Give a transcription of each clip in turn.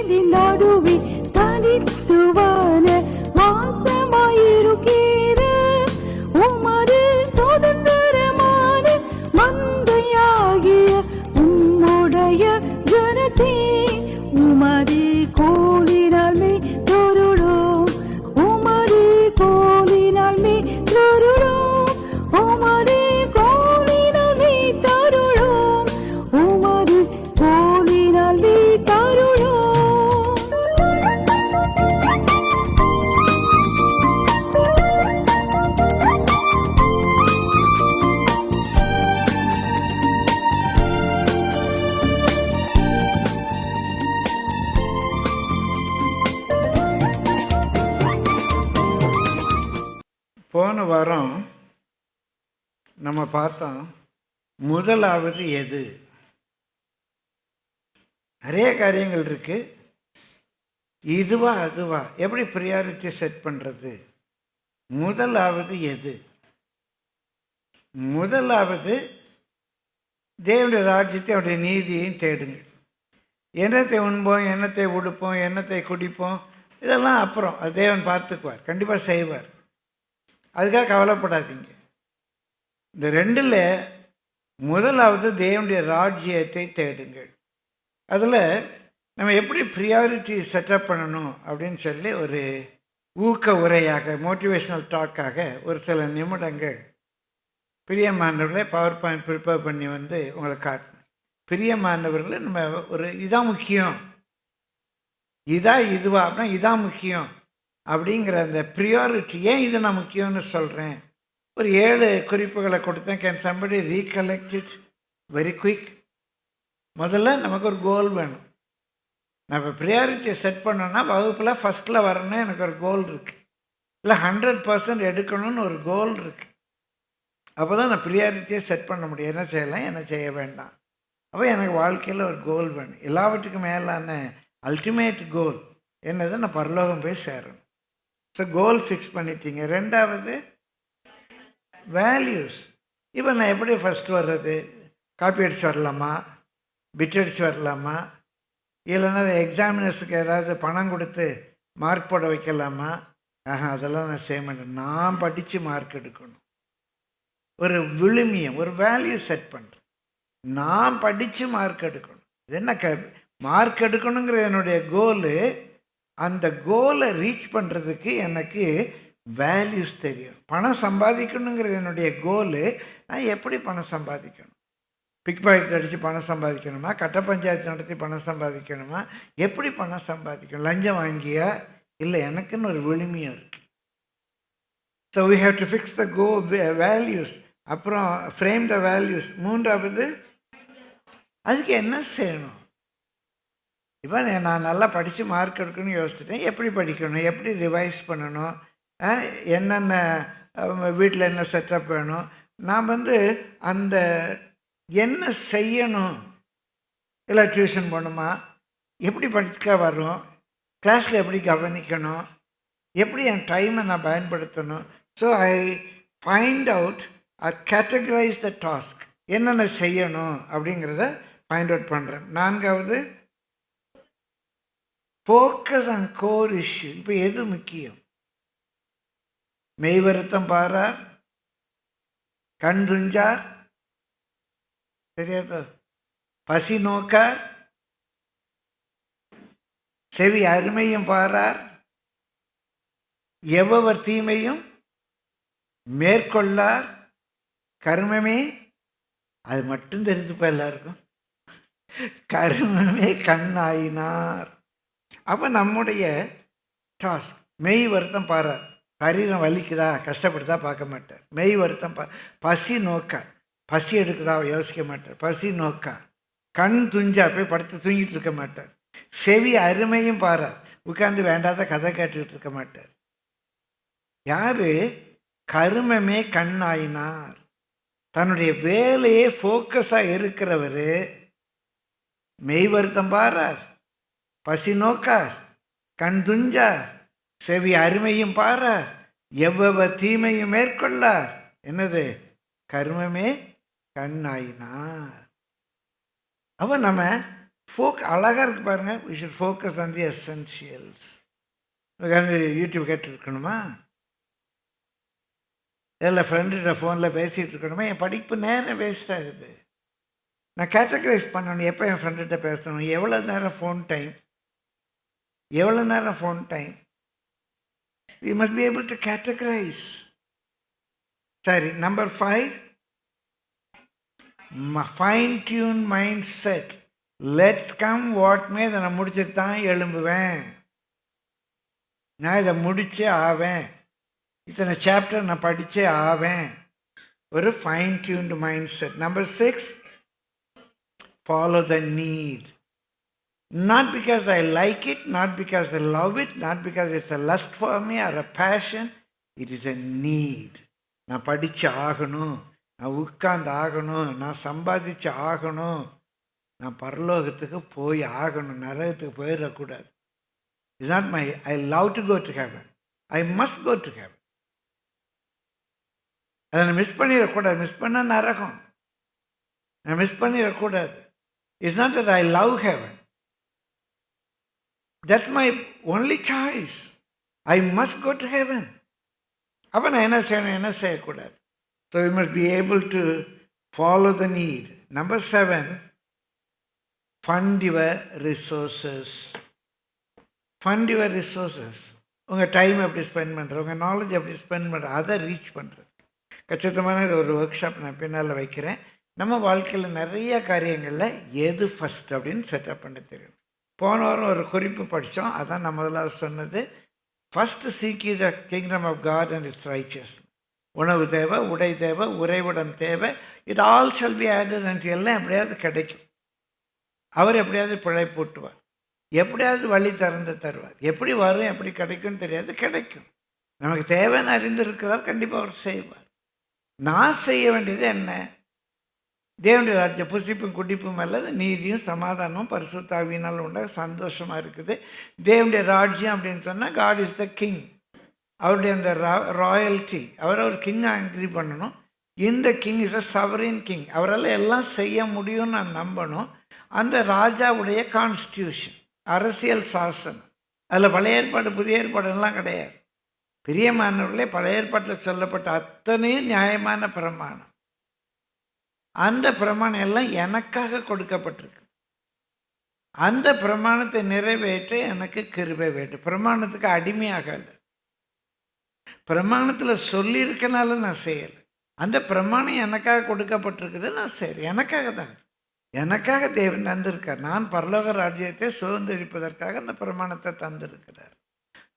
நீரின் நடுவே தனித்துவான வாசமாயிருக்கிற உமது சுதந்திரமான மந்தையாகிய உம்முடைய ஜனத்தே உமது கோலினால் மே தொருளோம், உமது கோலினால் மே தொருளோம், உமது கோலினால் மே தருளோம், உமது கோலினால் மே தருளோம். போன வாரம் நம்ம பார்த்தோம் முதலாவது எது. நிறைய காரியங்கள் இருக்கு. இதுவா அதுவா எப்படி ப்ரியாரிட்டி செட் பண்ணுறது? முதலாவது எது? முதலாவது தேவனுடைய ராஜ்யத்தை அவருடைய நீதியையும் தேடுங்கள். எண்ணத்தை உண்போம், எண்ணத்தை உடுப்போம், எண்ணத்தை குடிப்போம், இதெல்லாம் அப்புறம் அது தேவன் பார்த்துக்குவார், கண்டிப்பாக செய்வார். அதுக்காக கவலைப்படாதீங்க. இந்த ரெண்டில் முதலாவது தேவனுடைய ராஜ்யத்தை தேடுங்கள். அதில் நம்ம எப்படி ப்ரியாரிட்டி செட்டப் பண்ணணும் அப்படின்னு சொல்லி ஒரு ஊக்க உரையாக, மோட்டிவேஷ்னல் டாக்காக ஒரு சில நிமிடங்கள் பிரியமானவர்களை பவர் பாயிண்ட் ப்ரிப்பேர் பண்ணி வந்து உங்களை காட்டணும். பிரியமானவர்களை நம்ம ஒரு இதான் முக்கியம், இதுவா அப்படின்னா இதான் முக்கியம் அப்படிங்கிற அந்த ப்ரியாரிட்டி. ஏன் இது நான் முக்கியம்னு சொல்கிறேன்? ஒரு 7 குறிப்புகளை கொடுத்தேன். Can somebody recollect it very quick. முதல்ல நமக்கு ஒரு கோல் வேணும். நம்ம ப்ரியாரிட்டியை செட் பண்ணோன்னா வகுப்பில் ஃபஸ்ட்டில் வரணும்னு எனக்கு ஒரு கோல் இருக்குது, இல்லை 100% எடுக்கணும்னு ஒரு கோல் இருக்குது. அப்போ தான் நான் ப்ரியாரிட்டியை செட் பண்ண முடியும். என்ன செய்யலாம், என்ன செய்ய வேண்டாம். அப்போ எனக்கு வாழ்க்கையில் ஒரு கோல் வேணும். எல்லாவற்றுக்கும் மேலான அல்டிமேட் கோல் என்னது? நான் பரலோகம் போய் சேரணும். ஸோ கோல் ஃபிக்ஸ் பண்ணிட்டீங்க. ரெண்டாவது வேல்யூஸ். இப்போ நான் எப்படி ஃபஸ்ட்டு வர்றது? காப்பி அடிச்சு வரலாமா, பிட் அடிச்சு வரலாமா, இல்லைன்னா எக்ஸாமினர்ஸுக்கு ஏதாவது பணம் கொடுத்து மார்க் போட வைக்கலாமா? அதெல்லாம் நான் செய்ய மாட்டேன். நான் படித்து மார்க் எடுக்கணும். ஒரு விழுமியம், ஒரு வேல்யூ செட் பண்ணுறேன். நான் படித்து மார்க் எடுக்கணும். இது என்ன மார்க் எடுக்கணுங்கிற என்னுடைய கோலு. அந்த கோலை ரீச் பண்ணுறதுக்கு எனக்கு வேல்யூஸ் தெரியும். பணம் சம்பாதிக்கணுங்கிறது என்னுடைய கோலு. நான் எப்படி பணம் சம்பாதிக்கணும்? பிக் பாக்கெட் அடித்து பணம் சம்பாதிக்கணுமா, கட்ட பஞ்சாயத்து நடத்தி பணம் சம்பாதிக்கணுமா, எப்படி பணம் சம்பாதிக்கணும்? லஞ்சம் வாங்கியா, இல்லை எனக்குன்னு ஒரு விழுமியம் இருக்குது. So we have to fix the values. அப்புறம் ஃப்ரேம் த வேல்யூஸ். மூன்றாவது அதுக்கு என்ன செய்யணும்? இப்போ நான் நல்லா படித்து மார்க் எடுக்கணும்னு யோசிச்சுட்டேன். எப்படி படிக்கணும், எப்படி ரிவைஸ் பண்ணணும், என்னென்ன வீட்டில் என்ன செட்டப் வேணும், நான் வந்து அந்த என்ன செய்யணும், இல்லை டியூஷன் போகணுமா, எப்படி படிக்க வரும், கிளாஸில் எப்படி கவனிக்கணும், எப்படி என் டைமை நான் பயன்படுத்தணும். So I find out or categorise the task. என்னென்ன செய்யணும் அப்படிங்கிறத ஃபைண்ட் அவுட் பண்ணுறேன். நான்காவது ஃபோக்கஸ் ஆன் கோர் இஷ்யூ. இப்போ எது முக்கியம்? மெய் வருத்தம் பாரார், கண் துஞ்சார், தெரியாதோ, பசி நோக்கார், செவி அருமையும் பாரார், எவ்வவர் தீமையும் மேற்கொள்ளார், கர்மமே. அது மட்டும் தெரிஞ்சுப்பா எல்லாருக்கும். கர்மமே கண்ணாயினார். அப்போ நம்முடைய டாஸ்க் மெய் வருத்தம் பாரார். சரீரம் வலிக்குதா, கஷ்டப்படுதா பார்க்க மாட்டார். மெய் வருத்தம் பசி நோக்கார், பசி எடுக்குதா யோசிக்க மாட்டார். பசி நோக்கார். கண் துஞ்சா, போய் படுத்து தூங்கிட்டு இருக்க மாட்டார். செவி அருமையும் பாரார், உட்கார்ந்து வேண்டாத கதை கேட்டுக்கிட்டு இருக்க மாட்டார். யாரு? கருமமே கண்ணாயினார். தன்னுடைய வேலையே ஃபோக்கஸாக இருக்கிறவர் மெய் வருத்தம் பாரார், பசி நோக்கார், கண் துஞ்சார், செவி அருமையும் பாரார், எவ்வளவு தீமையும் மேற்கொள்ளார். என்னது? கர்மமே கண்ணாயினார். அவன் நம்ம அழகாக இருக்கு பாருங்க. We should focus on the essentials. உட்காந்து யூடியூப் கேட்டுருக்கணுமா? இல்லை ஃப்ரெண்டுகிட்ட ஃபோனில் பேசிகிட்டு இருக்கணுமா? என் படிப்பு நேரம் வேஸ்ட் ஆகுது. நான் கேட்டகரைஸ் பண்ணணும். எப்போ என் ஃப்ரெண்டுகிட்ட பேசணும், எவ்வளோ நேரம் ஃபோன் டைம், எவ்வளோ நேரம் phone time. You must be able to categorise. சரி, number 5, fine tune mind set. Let come what may. இதை நான் முடிச்சுட்டு தான் எழும்புவேன், நான் இதை முடிச்சே ஆவேன், இத்தனை சாப்டர் நான் படித்தே ஆவேன். ஒரு fine tuned mind set. Number 6, follow the need. Not because I like it, not because I love it, not because it's a lust for me or a passion. It is a need. நான் படித்து ஆகணும், நான் உட்கார்ந்து ஆகணும், நான் சம்பாதிச்சு ஆகணும், நான் பரலோகத்துக்கு போய் ஆகணும், நரகத்துக்கு போயிடக்கூடாது. It's not my, I love to go to heaven. I must go to heaven. அதை நான் மிஸ் பண்ணிடக்கூடாது. மிஸ் பண்ணால் நரகம். நான் மிஸ் பண்ணிடக்கூடாது. It's not that I love heaven. That's my only choice. I must go to heaven. அப்போ நான் என்ன செய்யணும், என்ன செய்யக்கூடாது. So we must be able to follow the need. Number 7, fund your resources. Fund your resources. உங்கள் time எப்படி spend பண்ணுறது, உங்கள் நாலேஜ் எப்படி ஸ்பெண்ட் பண்ணுறது, அதை ரீச் பண்ணுறது. கச்சிதமான ஒரு ஒர்க் ஷாப் நான் பின்னால் வைக்கிறேன். நம்ம வாழ்க்கையில் நிறைய காரியங்களில் எது ஃபஸ்ட் அப்படின்னு செட்டப் பண்ண தெரியும். போன வாரம் ஒரு குறிப்பு படித்தோம். அதான் நான் முதலாவது சொன்னது. First seek the kingdom of God and its riches. உணவு தேவை, உடை தேவை, உறைவிடம் தேவை. It all shall be added and எல்லாம் எப்படியாவது கிடைக்கும். அவர் எப்படியாவது பிழைப்பூட்டுவார், எப்படியாவது வழி திறந்து தருவார். எப்படி வரும், எப்படி கிடைக்கும்னு தெரியாது, கிடைக்கும். நமக்கு தேவைன்னு அறிந்திருக்கிறார், கண்டிப்பாக அவர் செய்வார். நான் செய்ய வேண்டியது என்ன? தேவனுடைய ராஜ்யம் புசிப்பும் குடிப்பும் அல்லது நீதியும் சமாதானமும் பரிசுத்தாவியினால் உண்டாக சந்தோஷமாக இருக்குது. தேவனுடைய ராஜ்யம் அப்படின்னு சொன்னால் காட் இஸ் த கிங். அவருடைய அந்த ராயல்ட்டி, அவரை ஒரு கிங்காக அக்ரி பண்ணணும். இந்த king is a sovereign king. அவரால் எல்லாம் செய்ய முடியும்னு நான் நம்பணும். அந்த ராஜாவுடைய கான்ஸ்டியூஷன், அரசியல் சாசனம், அதில் பழைய ஏற்பாடு புதிய ஏற்பாடுலாம் கிடையாது. பிரியமானவர்களே, பழைய ஏற்பாட்டில் சொல்லப்பட்ட அத்தனையும் நியாயமான பிரமாணம். அந்த பிரமாணம் எல்லாம் எனக்காக கொடுக்கப்பட்டிருக்கு. அந்த பிரமாணத்தை நிறைவேற்ற எனக்கு கிருபை வேண்டும். பிரமாணத்துக்கு அடிமையாகல. பிரமாணத்தில் சொல்லியிருக்கனால நான் செய்யலை. அந்த பிரமாணம் எனக்காக கொடுக்கப்பட்டிருக்குது, நான் செய்கிறேன். எனக்காக தான், எனக்காக தேவன் தந்திருக்கார். நான் பரலோக ராஜ்யத்தை சுதந்திரிப்பதற்காக அந்த பிரமாணத்தை தந்திருக்கிறார்.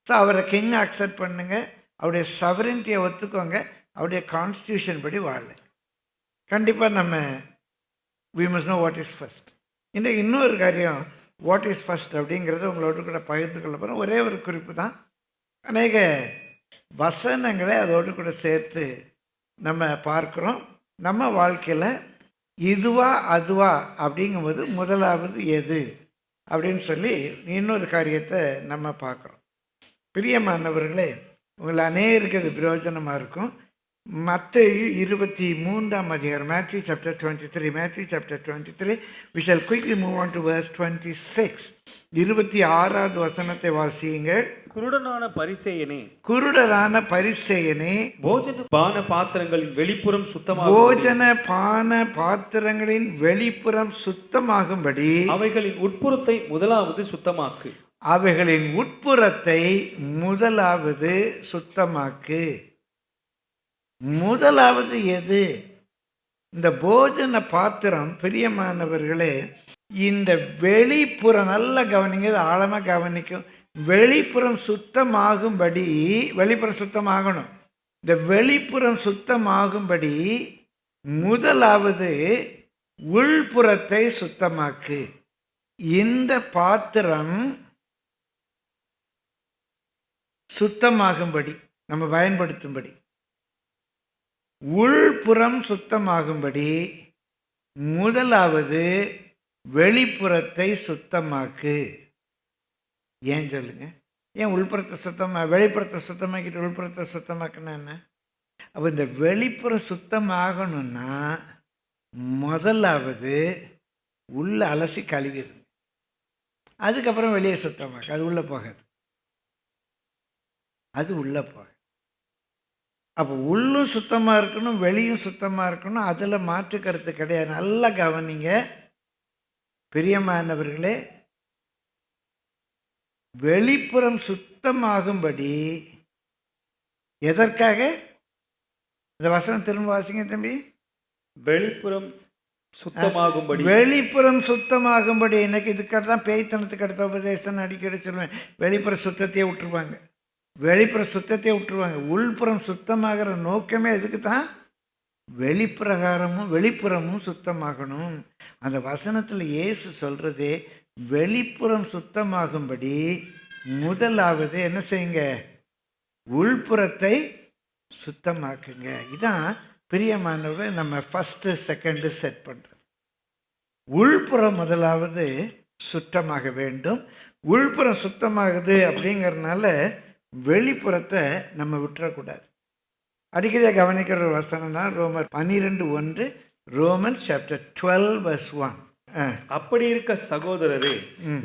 ஸோ அவரை கிங் அக்செப்ட் பண்ணுங்க, அவருடைய சவரின்ட்டியை ஒத்துக்கோங்க, அவருடைய கான்ஸ்டியூஷன் படி வாழ. கண்டிப்பாக நம்ம we must know what is first. இன்றைக்கு இன்னொரு காரியம், வாட் இஸ் ஃபஸ்ட் அப்படிங்கிறத உங்களோட கூட பகிர்ந்து கொள்ள போகிறோம். ஒரே ஒரு குறிப்பு தான். அநேக வசனங்களை அதோடு கூட சேர்த்து நம்ம பார்க்குறோம். நம்ம வாழ்க்கையில் இதுவா அதுவா அப்படிங்கும்போது முதலாவது எது அப்படின்னு சொல்லி இன்னொரு காரியத்தை நம்ம பார்க்குறோம். பிரியமானவர்களே, உங்களை அநேகருக்கு அது பிரயோஜனமாக இருக்கும். மத்தேயு 23ஆம் அதிகாரம், Matthew chapter 23, Matthew chapter 23. We shall quickly move on to verse 26. 26வது வசனத்தை வாசியுங்கள். குருடரான பரிசேயனே, குருடரான பரிசேயனே, போஜன பான பாத்திரங்களின் வெளிப்புறம் போஜன பான பாத்திரங்களின் வெளிப்புறம் சுத்தமாகும்படி அவைகளின் உட்புறத்தை முதலாவது சுத்தமாக்கு. அவைகளின் உட்புறத்தை முதலாவது சுத்தமாக்கு. முதலாவது எது? இந்த போஜன பாத்திரம். பிரியமானவர்களே, இந்த வெளிப்புறம் நல்லா கவனிங்க, ஆழமாக கவனிக்கும். வெளிப்புறம் சுத்தமாகும்படி, வெளிப்புறம் சுத்தமாகணும். இந்த வெளிப்புறம் சுத்தமாகும்படி முதலாவது உள்புறத்தை சுத்தமாக்கு. இந்த பாத்திரம் சுத்தமாகும்படி, நம்ம பயன்படுத்தும்படி, உள்புறம் சுத்தமாகும்படி முதலாவது வெளிப்புறத்தை சுத்தமாக்கு. ஏன் சொல்லுங்க? ஏன் உள்புறத்தை வெளிப்புறத்தை சுத்தமாக்கிட்டு உள்புறத்தை சுத்தமாக்குன்னா என்ன? அப்போ இந்த வெளிப்புறம் சுத்தமாகணும்னா முதலாவது உள்ள அலசி கழுவிடுங்க. அதுக்கப்புறம் வெளியே சுத்தமாக்கு. அது உள்ளே போகாது. அது உள்ளே போகாது. அப்போ உள்ளும் சுத்தமாக இருக்கணும், வெளியும் சுத்தமாக இருக்கணும். அதில் மாற்று கருத்து கிடையாது. நல்லா கவனிங்க பிரியமானவர்களே. வெளிப்புறம் சுத்தமாகும்படி எதற்காக? இந்த வசனம் திரும்ப வாசிங்க தம்பி. வெளிப்புறம் சுத்தமாகும்படி. வெளிப்புறம் சுத்தமாகும்படி. இன்னைக்கு இதுக்காக தான் பேய்த்தனத்துக்கு அடுத்த உபதேசம் அடிக்கடி சொல்லுவேன். வெளிப்புற சுத்தத்தையே விட்டுருவாங்க. வெளிப்புற சுத்தத்தையே விட்டுருவாங்க. உள்புறம் சுத்தமாகிற நோக்கமே எதுக்கு தான்? வெளிப்புறமும் சுத்தமாகணும். அந்த வசனத்தில் இயேசு சொல்றதே வெளிப்புறம் சுத்தமாகும்படி முதலாவது என்ன செய்யுங்க? உள்புறத்தை சுத்தமாக்குங்க. இதான் பிரியமானவர்கள் நம்ம ஃபஸ்ட்டு செகண்டு செட் பண்ணுறோம். உள்புறம் முதலாவது சுத்தமாக வேண்டும். உள்புறம் சுத்தமாகுது அப்படிங்கிறதுனால வெளிப்புறத்தை நம்ம விட்டுறக்கூடாது. அடிக்கடியாக கவனிக்கிற ஒரு வசனம் தான் ரோமர் 12:1. Roman chapter 12:1. அப்படி இருக்க சகோதரரே,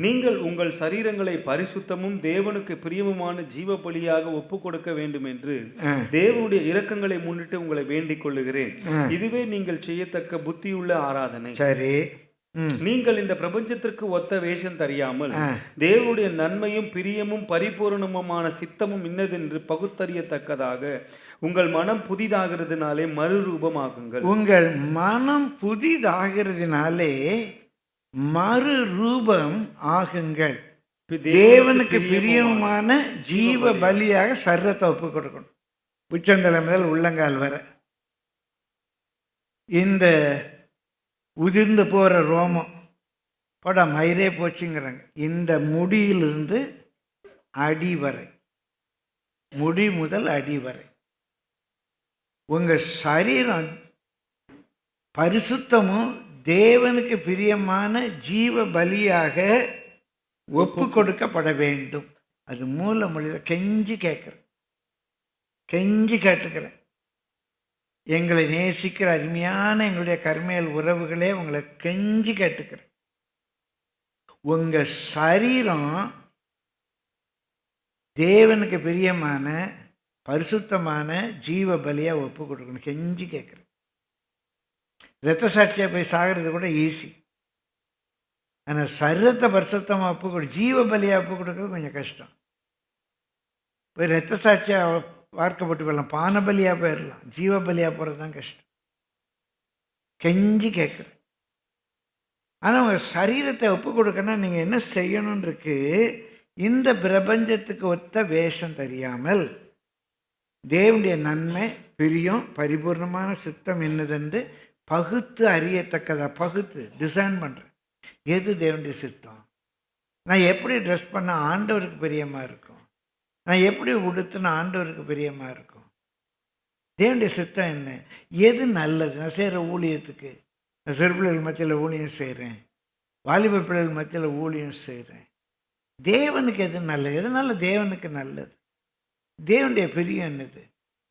நீங்கள் உங்கள் சரீரங்களை பரிசுத்தமும் தேவனுக்கு பிரியமுமான ஜீவ பலியாக ஒப்பு கொடுக்க வேண்டும் என்று தேவனுடைய இரக்கங்களை முன்னிட்டு உங்களை வேண்டிக் கொள்ளுகிறேன். இதுவே நீங்கள் செய்யத்தக்க புத்தியுள்ள ஆராதனை. சரி. நீங்கள் இந்த பிரபஞ்சத்திற்கு ஒத்த வேஷம் தெரியாமல் தேவனுடைய நன்மையும் பிரியமும் பரிபூர்ணமுமான சித்தமும் இன்னதென்று பகுத்தறியத்தக்கதாக உங்கள் மனம் புதிதாகிறதுனாலே மறுரூபமாகுங்கள். உங்கள் மனம் புதிதாகிறதுனாலே மறுரூபம் ஆகுங்கள். தேவனுக்கு பிரியமான ஜீவ பலியாக சர்ரத்தை ஒப்பு கொடுக்கணும். உச்சந்தலை முதல் உள்ளங்கால் வர. இந்த உதிர்ந்து போகிற ரோமம் போட மயிரே போச்சுங்கிறாங்க. இந்த முடியிலிருந்து அடி வரை, முடி முதல் அடி வரை உங்கள் சரீரம் பரிசுத்தமும் தேவனுக்கு பிரியமான ஜீவ பலியாக ஒப்பு கொடுக்கப்பட வேண்டும். அது மூல மொழியில் கெஞ்சி கேட்டுக்கிறேன். எங்களை நேசிக்கிற அருமையான எங்களுடைய கர்மேல் உறவுகளே, உங்களை கெஞ்சி கேட்டுக்கிறேன். உங்கள் சரீரம் தேவனுக்கு பிரியமான பரிசுத்தமான ஜீவ பலியாக ஒப்பு கொடுக்கணும். கெஞ்சி கேட்குறேன். இரத்த சாட்சியாக போய் சாகிறது கூட ஈஸி. ஆனால் சரீரத்தை பரிசுத்தமாக ஒப்பு கொடு, ஜீவ பலியாக ஒப்பு கொடுக்கறது கொஞ்சம் கஷ்டம். போய் இரத்த சாட்சியாக வார்க்கப்பட்டு போயிடலாம், பான பலியாக போயிடலாம். ஜீவ பலியாக போகிறது தான் கஷ்டம். கெஞ்சி கேட்குறேன். ஆனால் உங்கள் சரீரத்தை ஒப்பு கொடுக்கணும்னா நீங்கள் என்ன செய்யணும்னு இருக்கு. இந்த பிரபஞ்சத்துக்கு ஒத்த வேஷம் தெரியாமல் தேவனுடைய நன்மை பிரியம் பரிபூர்ணமான சித்தம் என்னதென்று பகுத்து அறியத்தக்கதாக பகுத்து டிசைன் பண்ணுறேன். எது தேவனுடைய சித்தம்? நான் எப்படி ட்ரெஸ் பண்ண ஆண்டவருக்கு பிரியமாக இருக்கும்? நான் எப்படி உடுத்துன ஆண்டவருக்கு பிரியமாக இருக்கும்? தேவனுடைய சித்தம் என்ன? எது நல்லது? நான் செய்கிற ஊழியத்துக்கு, நான் சிறு பிள்ளைகள் மத்தியில் ஊழியம் செய்கிறேன், வாலிப பிள்ளைகள் மத்தியில் ஊழியம் செய்கிறேன். தேவனுக்கு எது நல்லது? எதனால தேவனுக்கு நல்லது? தேவனுடைய பிரியம் என்னது?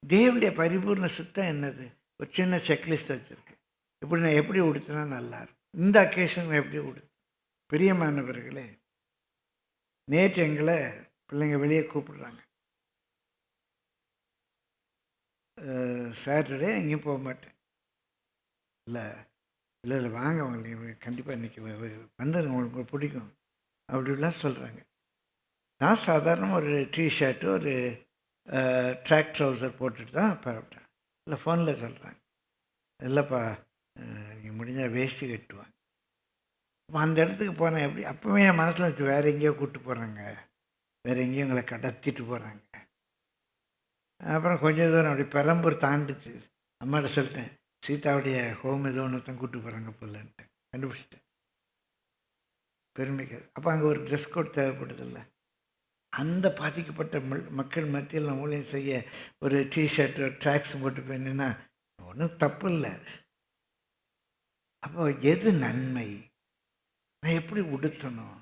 தேவனுடைய பரிபூர்ண சித்தம் என்னது? ஒரு சின்ன செக்லிஸ்ட் வச்சுருக்கு. இப்படி நான் எப்படி உடுத்தினா நல்லா இருக்கும், இந்த அக்கேஷன் எப்படி உடுத்து. பிரியமானவர்களே, நேற்று எங்களை பிள்ளைங்க வெளியே கூப்பிடுறாங்க. சாட்டர்டே எங்கேயும் போக மாட்டேன். இல்லை வாங்க, உங்களுக்கு கண்டிப்பாக இன்றைக்கி வந்துடுங்க, உங்களுக்கு பிடிக்கும் அப்படிலாம் சொல்கிறாங்க. நான் சாதாரணமாக ஒரு டிஷர்ட்டு ஒரு ட்ராக் ட்ரௌசர் போட்டுட்டு தான் பரப்பிட்டேன். இல்லை ஃபோனில் சொல்கிறாங்க, இல்லைப்பா நீங்கள் முடிஞ்சால் வேஷ்டி கட்டுவாங்க. அப்போ அந்த இடத்துக்கு போனேன். எப்படி அப்போவே என் மனசில் வச்சு வேறு எங்கேயோ கூப்பிட்டு போகிறாங்க, வேறு எங்கேயோ எங்களை கடத்திட்டு போகிறாங்க. அப்புறம் கொஞ்சம் தூரம் அப்படி பெரம்பூர் தாண்டிச்சு. அம்மாட்ட சொல்லிட்டேன், சீதாவுடைய ஹோம் ஏதோ ஒன்று தான் கூப்பிட்டு போகிறாங்க போலன்ட்டு கண்டுபிடிச்சிட்டேன். பெருமைக்கு. அப்போ அங்கே ஒரு ட்ரெஸ் கோட் தேவைப்படுதில்ல. அந்த பாதிக்கப்பட்ட மக்கள் மத்தியில் நான் ஊழியம் செய்ய ஒரு டிஷர்ட் ஒரு ட்ராக்ஸ் போட்டு போயிருந்தேன்னா ஒன்றும் தப்பு இல்லை. அப்போ எது நன்மை? நான் எப்படி உடுத்தணும்?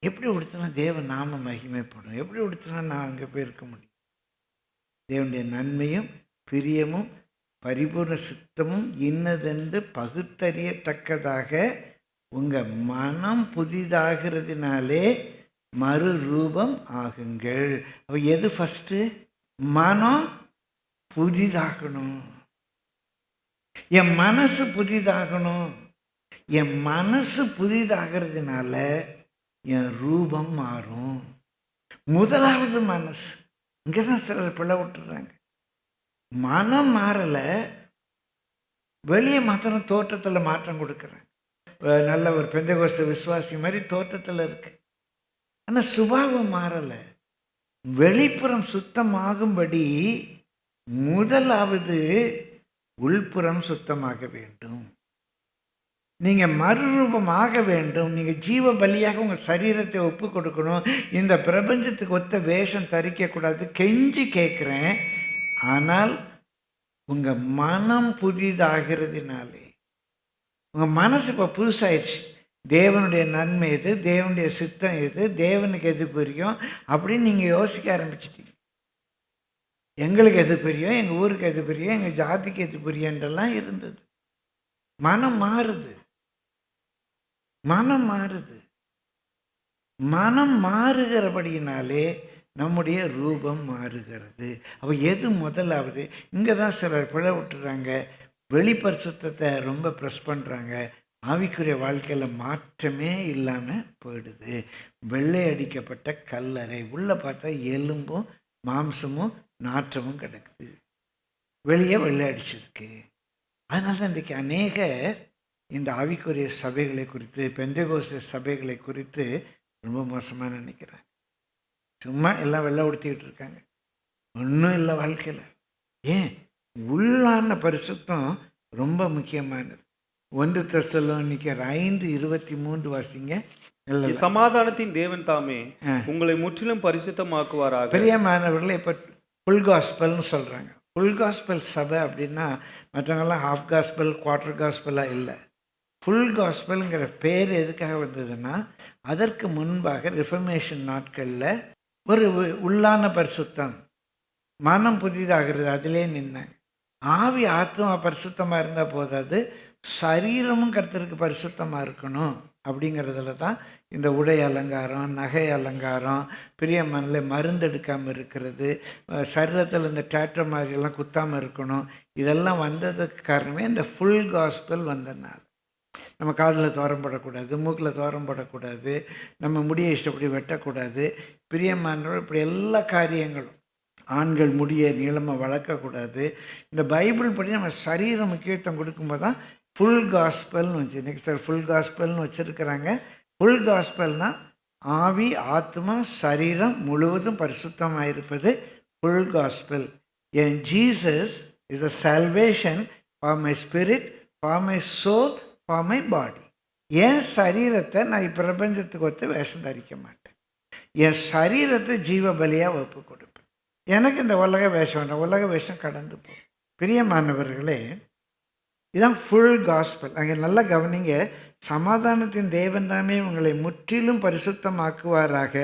எப்படி உடுத்தினா தேவ நாம மகிமைப்படும்? எப்படி உடுத்தினா நான் அங்கே போய் இருக்க முடியும்? தேவனுடைய நன்மையும் பிரியமும் பரிபூர்ண சித்தமும் இன்னதென்று பகுத்தறியத்தக்கதாக உங்கள் மனம் புதிதாகிறதுனாலே மறுரூபம் ஆகுங்கள். அப்போ எது ஃபஸ்ட்டு? மனம் புதிதாகணும். என் மனசு புதிதாகணும். என் மனசு புதிதாகிறதுனால என் ரூபம் மாறும். முதலாவது மனசு. இங்கே தான் சிலர் பிள்ளை விட்டுறாங்க. மனம் மாறலை, வெளியே மாத்திரம் தோற்றத்தில் மாற்றம் கொடுக்குறேன். நல்ல ஒரு பெந்தகோஸ்து விசுவாசி மாதிரி தோற்றத்தில் இருக்கு, ஆனால் சுபாவம் மாறலை. வெளிப்புறம் சுத்தமாகும்படி முதலாவது உள்புறம் சுத்தமாக வேண்டும். நீங்கள் மறுரூபமாக வேண்டும். நீங்கள் ஜீவ பலியாக உங்கள் சரீரத்தை ஒப்பு கொடுக்கணும். இந்த பிரபஞ்சத்துக்கு ஒத்த வேஷம் தரிக்கக்கூடாது. கெஞ்சி கேட்குறேன். ஆனால் உங்கள் மனம் புதிதாகிறதுனாலே, உங்கள் மனசு இப்போ புதுசாயிடுச்சு. தேவனுடைய நன்மை எது, தேவனுடைய சித்தம் எது, தேவனுக்கு எது புரியும் அப்படின்னு நீங்கள் யோசிக்க ஆரம்பிச்சிட்டீங்க. எங்களுக்கு எது புரியும், எங்கள் ஊருக்கு எது புரியும், எங்கள் ஜாதிக்கு எது புரியுன்றெல்லாம் இருந்தது. மனம் மாறுது. மனம் மாறுது. மனம் மாறுகிறபடியினாலே நம்முடைய ரூபம் மாறுகிறது. அப்போ எது முதலாவது? இங்கே தான் சிலர் பிழை விட்டுறாங்க. வெளிப்பரிசுத்தத்தை ரொம்ப ப்ரெஸ் பண்ணுறாங்க. ஆவிக்குரிய வாழ்க்கையில் மாற்றமே இல்லாமல் போயிடுது. வெள்ளை அடிக்கப்பட்ட கல்லறை, உள்ளே பார்த்தா எலும்பும் மாம்சமும் நாற்றமும் கிடக்குது. வெளியே வெள்ளை அடிச்சதுக்கு. அதனால தான் இன்றைக்கி அநேக இந்த ஆவிக்குரிய சபைகளை குறித்து, பெந்தகோஸ்து சபைகளை குறித்து ரொம்ப மோசமாக நினைக்கிறேன். சும்மா எல்லாம் வெள்ளை உடுத்திக்கிட்டு இருக்காங்க, ஒன்றும் இல்லை வாழ்க்கையில். ஏன்? உள்ளான பரிசுத்தம் ரொம்ப முக்கியமானது. 1 தெசலோனிக்கர் 5:23 வாசிங்க. சமாதானத்தின் தேவன் தாமே உங்களை முற்றிலும் பரிசுத்தமாக்குவாராக. பிரியமானவர்களே, இப்போ ஃபுல் காஸ்பல்னு சொல்கிறாங்க. ஃபுல் காஸ்பல் சபை அப்படின்னா மற்றவங்கெல்லாம் ஹாஃப் காஸ்பல், குவார்ட்டர் காஸ்பலாக இல்லை. ஃபுல் காஸ்பல்ங்கிற பேர் எதுக்காக வந்ததுன்னா, அதற்கு முன்பாக ரிஃபர்மேஷன் நாட்களில் ஒரு உள்ளான பரிசுத்தம், மனம் புதிதாகிறது, அதிலே நின்னேன். ஆவி ஆத்மா பரிசுத்தமாக இருந்தால் போதாது, சரீரமும் கர்த்தருக்கு பரிசுத்தமாக இருக்கணும். அப்படிங்கிறதுல தான் இந்த உடை அலங்காரம், நகை அலங்காரம், பிரியமனில் மருந்தெடுக்காமல் இருக்கிறது, சரீரத்தில் இந்த டேட்டோ மாதிரியெல்லாம் குத்தாமல் இருக்கணும். இதெல்லாம் வந்ததுக்கு காரணமே இந்த ஃபுல் காஸ்பல் வந்ததுனால. நம்ம காதில் தோரம் போடக்கூடாது, மூக்கில் தோரம் போடக்கூடாது, நம்ம முடியை இஷ்டப்படி வெட்டக்கூடாது. பிரியமானவர்கள், இப்படி எல்லா காரியங்களும், ஆண்கள் முடியை நீளமாக வளர்க்கக்கூடாது. இந்த பைபிள் படி நம்ம சரீர முக்கியத்துவம் கொடுக்கும்போது தான் ஃபுல் காஸ்பல்னு வச்சு, நெக்ஸ்ட் ஃபுல் காஸ்பல்னு வச்சுருக்கிறாங்க. ஃபுல் காஸ்பல்னால் ஆவி ஆத்மா சரீரம் முழுவதும் பரிசுத்தமாக இருப்பது ஃபுல் காஸ்பல். என் Jesus is a salvation for my spirit, for my soul, for my body. என் சரீரத்தை நான் பிரபஞ்சத்துக்கு ஒத்து வேஷம் தரிக்க மாட்டேன். என் சரீரத்தை ஜீவ பலியாக ஒப்பு கொடுப்பேன். எனக்கு இந்த உலக வேஷம் வேண்டாம், உலக வேஷம் கடந்து போகும். பிரியமானவர்களே, இதுதான் ஃபுல் காஸ்பல். அங்கே நல்லா கவனிங்க. சமாதானத்தின் தேவன் தாமே உங்களை முற்றிலும் பரிசுத்தமாக்குவாராக.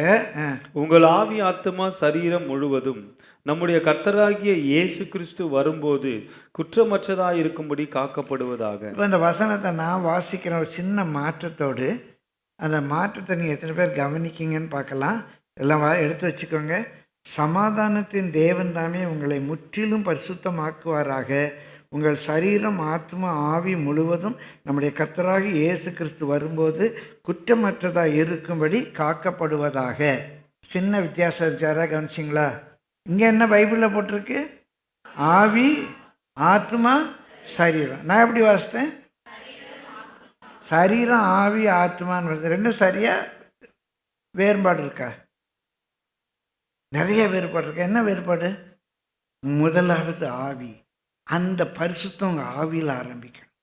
உங்கள் ஆவி ஆத்மா சரீரம் முழுவதும் நம்முடைய கர்த்தராகிய இயேசு கிறிஸ்து வரும்போது குற்றமற்றதாக இருக்கும்படி காக்கப்படுவதாக. இப்போ இந்த வசனத்தை நான் வாசிக்கிற ஒரு சின்ன மாற்றத்தோடு, அந்த மாற்றத்தை நீங்கள் எத்தனை பேர் கவனிக்கிங்கன்னு பார்க்கலாம். எல்லாம் எடுத்து வச்சுக்கோங்க. சமாதானத்தின் தேவன் தாமே உங்களை முற்றிலும் பரிசுத்தமாக்குவாராக. உங்கள் சரீரம் ஆத்மா ஆவி முழுவதும் நம்முடைய கர்த்தராகி இயேசு கிறிஸ்து வரும்போது குற்றமற்றதாக இருக்கும்படி காக்கப்படுவதாக. சின்ன வித்தியாசம் இருக்காரா? கவனிச்சிங்களா? இங்கே என்ன பைபிளில் போட்டிருக்கு? ஆவி ஆத்மா சரீரம். நான் எப்படி வாசித்தேன்? சரீரம் ஆவி ஆத்மான்னு வாசித்தேன். ரெண்டும் சரியா வேறுபாடு இருக்கா? நிறைய வேறுபாடு இருக்கா. என்ன வேறுபாடு? முதலாவது ஆவி. அந்த பரிசுத்தம் உங்கள் ஆவியில் ஆரம்பிக்கணும்.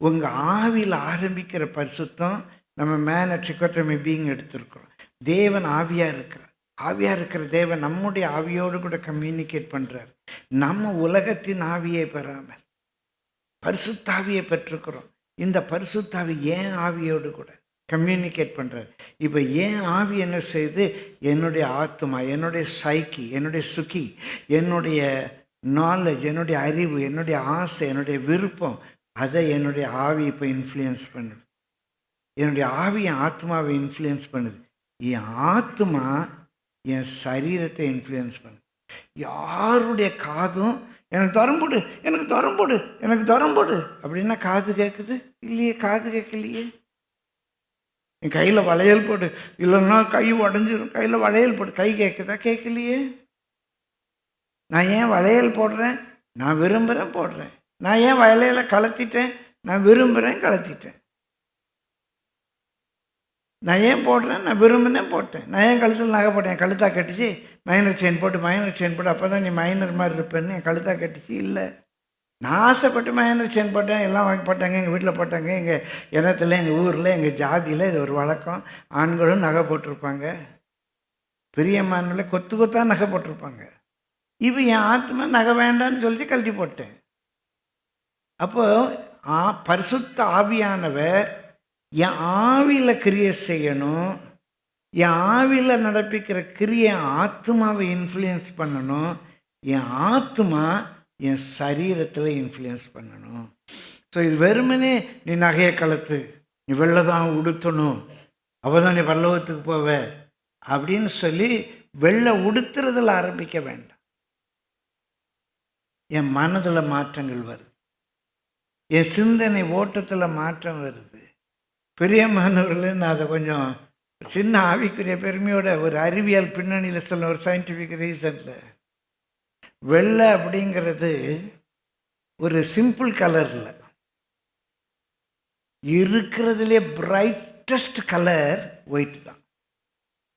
உங்கள் ஆவியில் ஆரம்பிக்கிற பரிசுத்தம் நம்ம மேலே ட்ரிகோட்டமி பீயிங் எடுத்திருக்கிறோம். தேவன் ஆவியாக இருக்கிறார். ஆவியாக இருக்கிற தேவன் நம்முடைய ஆவியோடு கூட கம்யூனிகேட் பண்ணுறார். நம்ம உலகத்தின் ஆவியை பெறாமல் பரிசுத்தாவியை பெற்றிருக்கிறோம். இந்த பரிசுத்தாவி ஏன் ஆவியோடு கூட கம்யூனிகேட் பண்ணுறார். இப்போ ஏன் ஆவி என்ன செய்யுது? என்னுடைய ஆத்மா, என்னுடைய சைக்கி, என்னுடைய சுகி, என்னுடைய நாலேஜ், என்னுடைய அறிவு, என்னுடைய ஆசை, என்னுடைய விருப்பம், அதை என்னுடைய ஆவி இப்போ இன்ஃப்ளூயன்ஸ் பண்ணுது. என்னுடைய ஆவி என் ஆத்மாவை இன்ஃப்ளூயன்ஸ் பண்ணுது. என் ஆத்மா என் சரீரத்தை இன்ஃப்ளூயன்ஸ் பண்ணுது. யாருடைய காதும் எனக்கு திறம் போடு, எனக்கு திறம் போடு, எனக்கு திறம் போடு அப்படின்னா காது கேட்குது இல்லையே? காது கேட்கலையே. என் கையில் வளையல் போடு, இல்லைன்னா கை உடஞ்சிரும், கையில் வளையல் போடு, கை கேட்குதா? கேட்கலையே. நான் ஏன் வளையல் போடுறேன்? நான் விரும்புகிறேன் போடுறேன். நான் ஏன் வளையலை கலத்திட்டேன்? நான் விரும்புகிறேன் கலத்திட்டேன். நான் ஏன் போடுறேன்? நான் விரும்பினேன் போட்டேன். நான் ஏன் கழுத்தில் நகை போட்டேன்? என் கழுத்தாக கட்டிச்சு. மைனர் செயின் போட்டு அப்போ தான் நீ மைனர் மாதிரி இருப்பேன்னு என் கழுத்தாக கட்டிச்சு. இல்லை, நான் ஆசைப்பட்டு மைனர் செயின் போட்டேன். எல்லாம் வாங்கி போட்டாங்க, எங்கள் வீட்டில் போட்டாங்க, எங்கள் இனத்தில், எங்கள் ஊரில், எங்கள் ஜாதியில் இது ஒரு வழக்கம். ஆண்களும் நகை போட்டிருப்பாங்க, பிரியமானில் கொத்து கொத்தாக நகை போட்டிருப்பாங்க. இப்போ என் ஆத்மா நகை வேண்டான்னு சொல்லி கழட்டி போட்டேன். அப்போது பரிசுத்த ஆவியானவர் என் ஆவியில் கிரியை செய்யணும். என் ஆவியில் நடப்பிக்கிற கிரியை ஆத்மாவை இன்ஃப்ளூயன்ஸ் பண்ணணும். என் ஆத்மா என் சரீரத்தில் இன்ஃப்ளூயன்ஸ் பண்ணணும். ஸோ இது வெறுமனே நீ நகையை கலத்து, நீ வெள்ளை தான் உடுத்தணும், அப்போ தான் நீ பல்லவத்துக்கு போவ அப்படின்னு சொல்லி வெள்ளை உடுத்துறதில் ஆரம்பிக்க வேண்டாம். என் மனதில் மாற்றங்கள் வருது, என் சிந்தனை ஓட்டத்தில் மாற்றம் வருது. பிரியமானவர்கள், நான் அதை கொஞ்சம் சின்ன ஆவிக்குரிய பெருமையோட ஒரு அறிவியல் பின்னணியில் சொல்ல, ஒரு சயின்டிஃபிக் ரீசனில், வெள்ளை அப்படிங்கிறது ஒரு சிம்பிள் கலரில் இருக்கிறதுலே பிரைட்டஸ்ட் கலர் ஒயிட் தான்.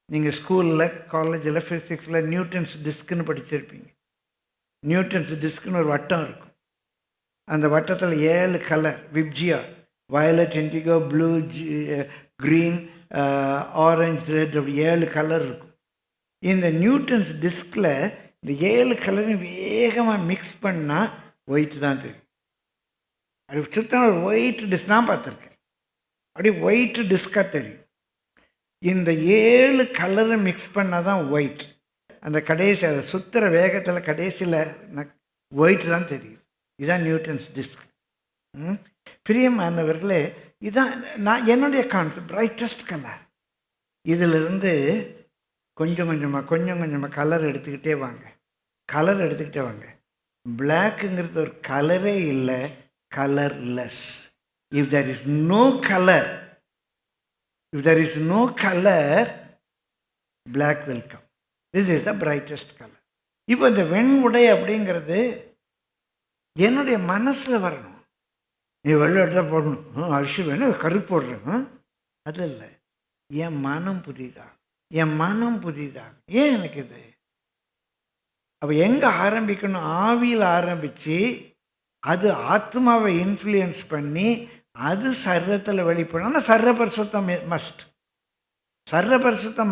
நீங்கள் ஸ்கூலில், காலேஜில், ஃபிசிக்ஸில் நியூட்டன்ஸ் டிஸ்க்குன்னு படிச்சிருப்பீங்க. நியூட்டன்ஸ் டிஸ்க்குன்னு ஒரு வட்டம் இருக்கும். அந்த வட்டத்தில் 7 கலர், விப்ஜியா, violet, indigo, blue, green, orange, red, அப்படி 7 கலர் இருக்கும். இந்த நியூட்டன்ஸ் டிஸ்கில் இந்த 7 கலரையும் வேகமாக மிக்ஸ் பண்ணால் ஒயிட் தான் தெரியும். அப்படி சுத்தம் ஒரு ஒயிட் டிஸ்க் நான் பார்த்துருக்கேன், அப்படி ஒயிட் டிஸ்காக தெரியும். இந்த 7 கலரை மிக்ஸ் பண்ணால் தான் ஒயிட். அந்த கடைசி அதை சுற்றுற வேகத்தில் கடைசியில் ஒயிட் தான் தெரியுது. இதுதான் நியூட்டன்ஸ் டிஸ்க். பிரியமானவர்களே, இதுதான் நான் என்னுடைய கான்செப்ட், பிரைட்டஸ்ட் கலர். இதிலிருந்து கொஞ்சம் கொஞ்சமாக கலர் எடுத்துக்கிட்டே வாங்க. பிளாக்குங்கிறது ஒரு கலரே இல்லை, colourless. If there is no color, black will come. This is the brightest color. இப்போ இந்த வெண்முடை அப்படிங்கிறது என்னுடைய மனசில் வரணும். நீ வெள்ளை இடத்துல போடணும், அரிசி வேணும், கருப்பு போடுறேன், அது இல்லை. என் மனம் புதிதாக. ஏன் எனக்கு இது? அப்போ எங்கே ஆரம்பிக்கணும்? ஆவியில் ஆரம்பித்து அது ஆத்மாவை இன்ஃப்ளூயன்ஸ் பண்ணி அது சரீரத்தில் வெளிப்படும். ஆனால் சர்வபரிசுத்தம்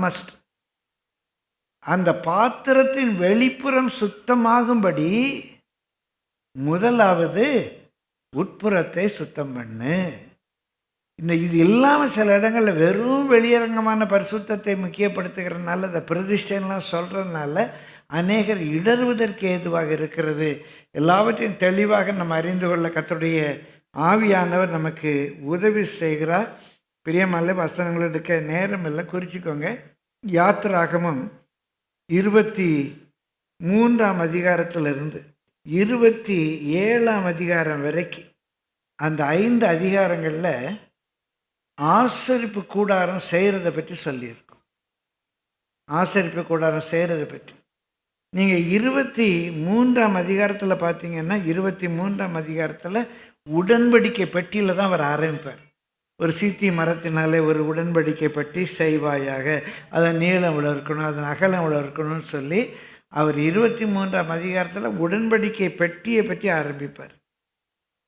மஸ்ட். அந்த பாத்திரத்தின் வெளிப்புறம் சுத்தமாகும்படி முதலாவது உட்புறத்தை சுத்தம் பண்ணு. இது இல்லாமல் சில இடங்களில் வெறும் வெளியரங்கமான பரிசுத்தத்தை முக்கியப்படுத்துகிறதுனால, அந்த பிரதிஷ்டைலாம் சொல்கிறதுனால அநேகர் இடறுவதற்கு ஏதுவாக இருக்கிறது. எல்லாவற்றையும் தெளிவாக நம்ம அறிந்து கொள்ள கர்த்தருடைய ஆவியானவர் நமக்கு உதவி செய்கிறார். பிரியமல்ல, வசனங்கள் எடுக்க நேரம் இல்லை, குறிச்சிக்கோங்க. யாத்திராகமம் 23ஆம் அதிகாரத்திலிருந்து 27ஆம் அதிகாரம் வரைக்கும் அந்த 5 அதிகாரங்களில் ஆசரிப்பு கூடாரம் செய்கிறத பற்றி சொல்லியிருக்கோம். ஆசரிப்பு கூடாரம் செய்கிறத பற்றி நீங்கள் 23ஆம் அதிகாரத்தில் பார்த்தீங்கன்னா, 23ஆம் அதிகாரத்தில் உடன்படிக்கை பெட்டியில் தான் அவர் ஆரம்பிப்பார். ஒரு சீத்தி மரத்தினாலே ஒரு உடன்படிக்கை பெட்டி செய்வாயாக, அதன் நீளம் இவ்வளோ இருக்கணும், அதன் அகலம் இவ்வளோ இருக்கணும்னு சொல்லி அவர் 23ஆம் அதிகாரத்தில் உடன்படிக்கை பெட்டியை பற்றி ஆரம்பிப்பார்.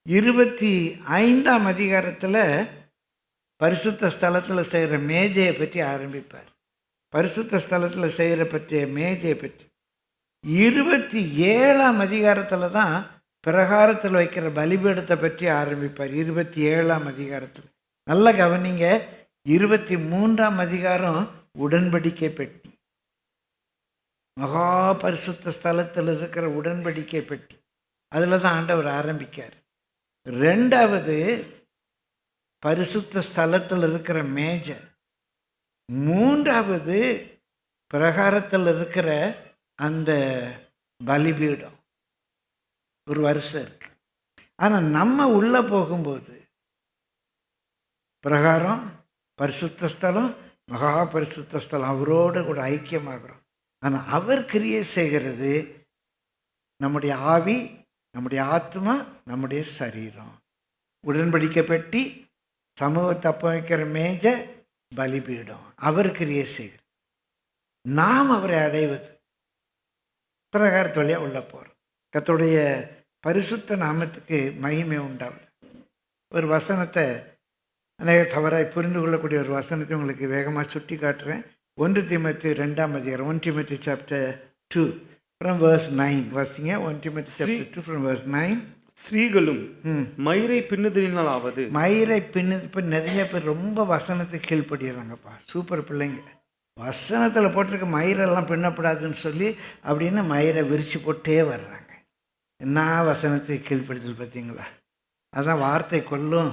25ஆம் அதிகாரத்தில் பரிசுத்த ஸ்தலத்தில் செய்கிற மேஜையை பற்றி ஆரம்பிப்பார். பரிசுத்த ஸ்தலத்தில் செய்கிற பற்றிய மேஜையை பற்றி 27ஆம் அதிகாரத்தில் தான் பிரகாரத்தில் வைக்கிற பலிபீடத்தை பற்றி ஆரம்பிப்பார். 27ஆம் அதிகாரத்தில் நல்ல கவனிங்க. 23ஆம் அதிகாரம் உடன்படிக்கை பெட்டி, மகா பரிசுத்த ஸ்தலத்தில் இருக்கிற உடன்படிக்கை பெட்டி, அதில் தான் ஆண்டவர் ஆரம்பிக்கார். 2வது பரிசுத்த ஸ்தலத்தில் இருக்கிற மேஜை, மூன்றாவது பிரகாரத்தில் இருக்கிற அந்த பலிபீடம். ஒரு வரிசை இருக்கு. ஆனால் நம்ம உள்ளே போகும்போது பிரகாரம், பரிசுத்த ஸ்தலம், மகா பரிசுத்த ஸ்தலம், அவரோடு கூட ஐக்கியமாகிறோம். ஆனால் அவர் கிரியை செய்கிறது நம்முடைய ஆவி, நம்முடைய ஆத்மா, நம்முடைய சரீரம். உடன்படிக்கை பெட்டி, சமூகத்தை அப்ப வைக்கிற மேஜை, பலிபீடம், அவர் கிரியை செய்கிறது. நாம் அவரை அடைவது பிரகாரத்து வழியாக உள்ள போகிறோம். கர்த்தருடைய பரிசுத்த நாமத்துக்கு மகிமை உண்டாகுது. ஒரு வசனத்தை, அநேக தவறாய் புரிந்து கொள்ளக்கூடிய ஒரு வசனத்தை உங்களுக்கு வேகமாக சுட்டி காட்டுறேன். 1 தீமோத்தேயு 2ஆம் அதிகாரம், 1 Timothy chapter 2 from verse 9. வாசிங்க. 1 Timothy chapter 2 from verse 9. ஸ்திரீகளும் மயிரை பின்னுதலினாலாவது. மயிரை பின்னு. இப்போ நிறைய பேர் ரொம்ப வசனத்தை கீழ்படுகிறாங்கப்பா. சூப்பர் பிள்ளைங்க. வசனத்தில் போட்டிருக்க மயிரெல்லாம் பின்னப்படாதுன்னு சொல்லி அப்படின்னு மயிரை விரித்து போட்டே வர்றாங்க. என்ன வசனத்தை கீழ்ப்படுத்தல் பார்த்தீங்களா? அதான் வார்த்தை கொல்லும்,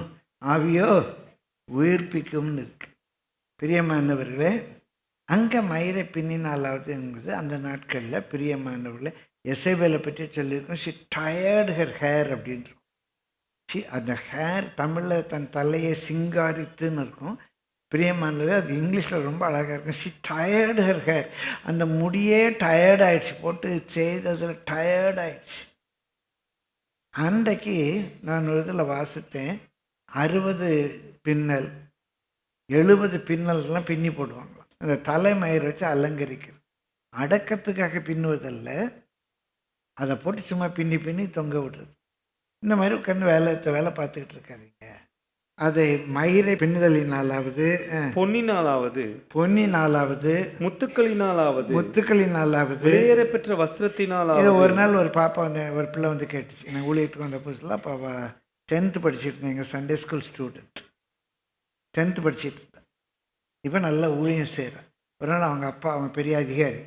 ஆவியோ உயிர்ப்பிக்கும்னு இருக்கு. பிரியமானவர்களே, அங்கே மயிரை பின்னினாலாவதுங்கிறது அந்த நாட்களில் பிரியமானவர்களே எசேபேலை பற்றி சொல்லியிருக்கோம். ஷி டயர்டு ஹர் ஹேர் அப்படின்ட்டு. அந்த ஹேர் தமிழில் தன் தலையை சிங்காரித்துன்னு இருக்கும். பிரியமானது அது இங்கிலீஷில் ரொம்ப அழகாக இருக்கும். She tired her hair. அந்த முடியே டயர்ட் ஆயிடுச்சு, போட்டு செய்ததில் டயர்ட் ஆயிடுச்சு. அன்றைக்கு நான் ஒரு இதில் வாசித்தேன், 60 பின்னல் 70 பின்னல்லாம் பின்னி போடுவாங்க. அந்த தலைமயிரை வச்சு அலங்கரிக்கிறது. அடக்கத்துக்காக பின்னுவதல்ல, அதை போட்டு சும்மா பின்னி பின்னி தொங்க விடுறது. இந்த மாதிரி உட்காந்து வேலை பார்த்துக்கிட்டு இருக்காதீங்க. அதை மயிரை பின்னுதலினாலாவது, பொன்னினாலாவது, முத்துக்களினாலாவது, வேற பெற்ற வஸ்திரத்தினாலாவது. இதை ஒரு நாள் ஒரு பாப்பா வந்து, ஒரு பிள்ளை வந்து கேட்டுச்சு. எனக்கு ஊழியத்துக்கு வந்த புதுசில் அப்போ 10th படிச்சுட்டு இருந்தேன். எங்கள் சண்டே ஸ்கூல் ஸ்டூடெண்ட் 10th படிச்சுட்டு இருந்தேன். இப்போ நல்லா ஊழியம் செய்கிறேன். ஒரு நாள் அவங்க அப்பா, அவங்க பெரிய அதிகாரி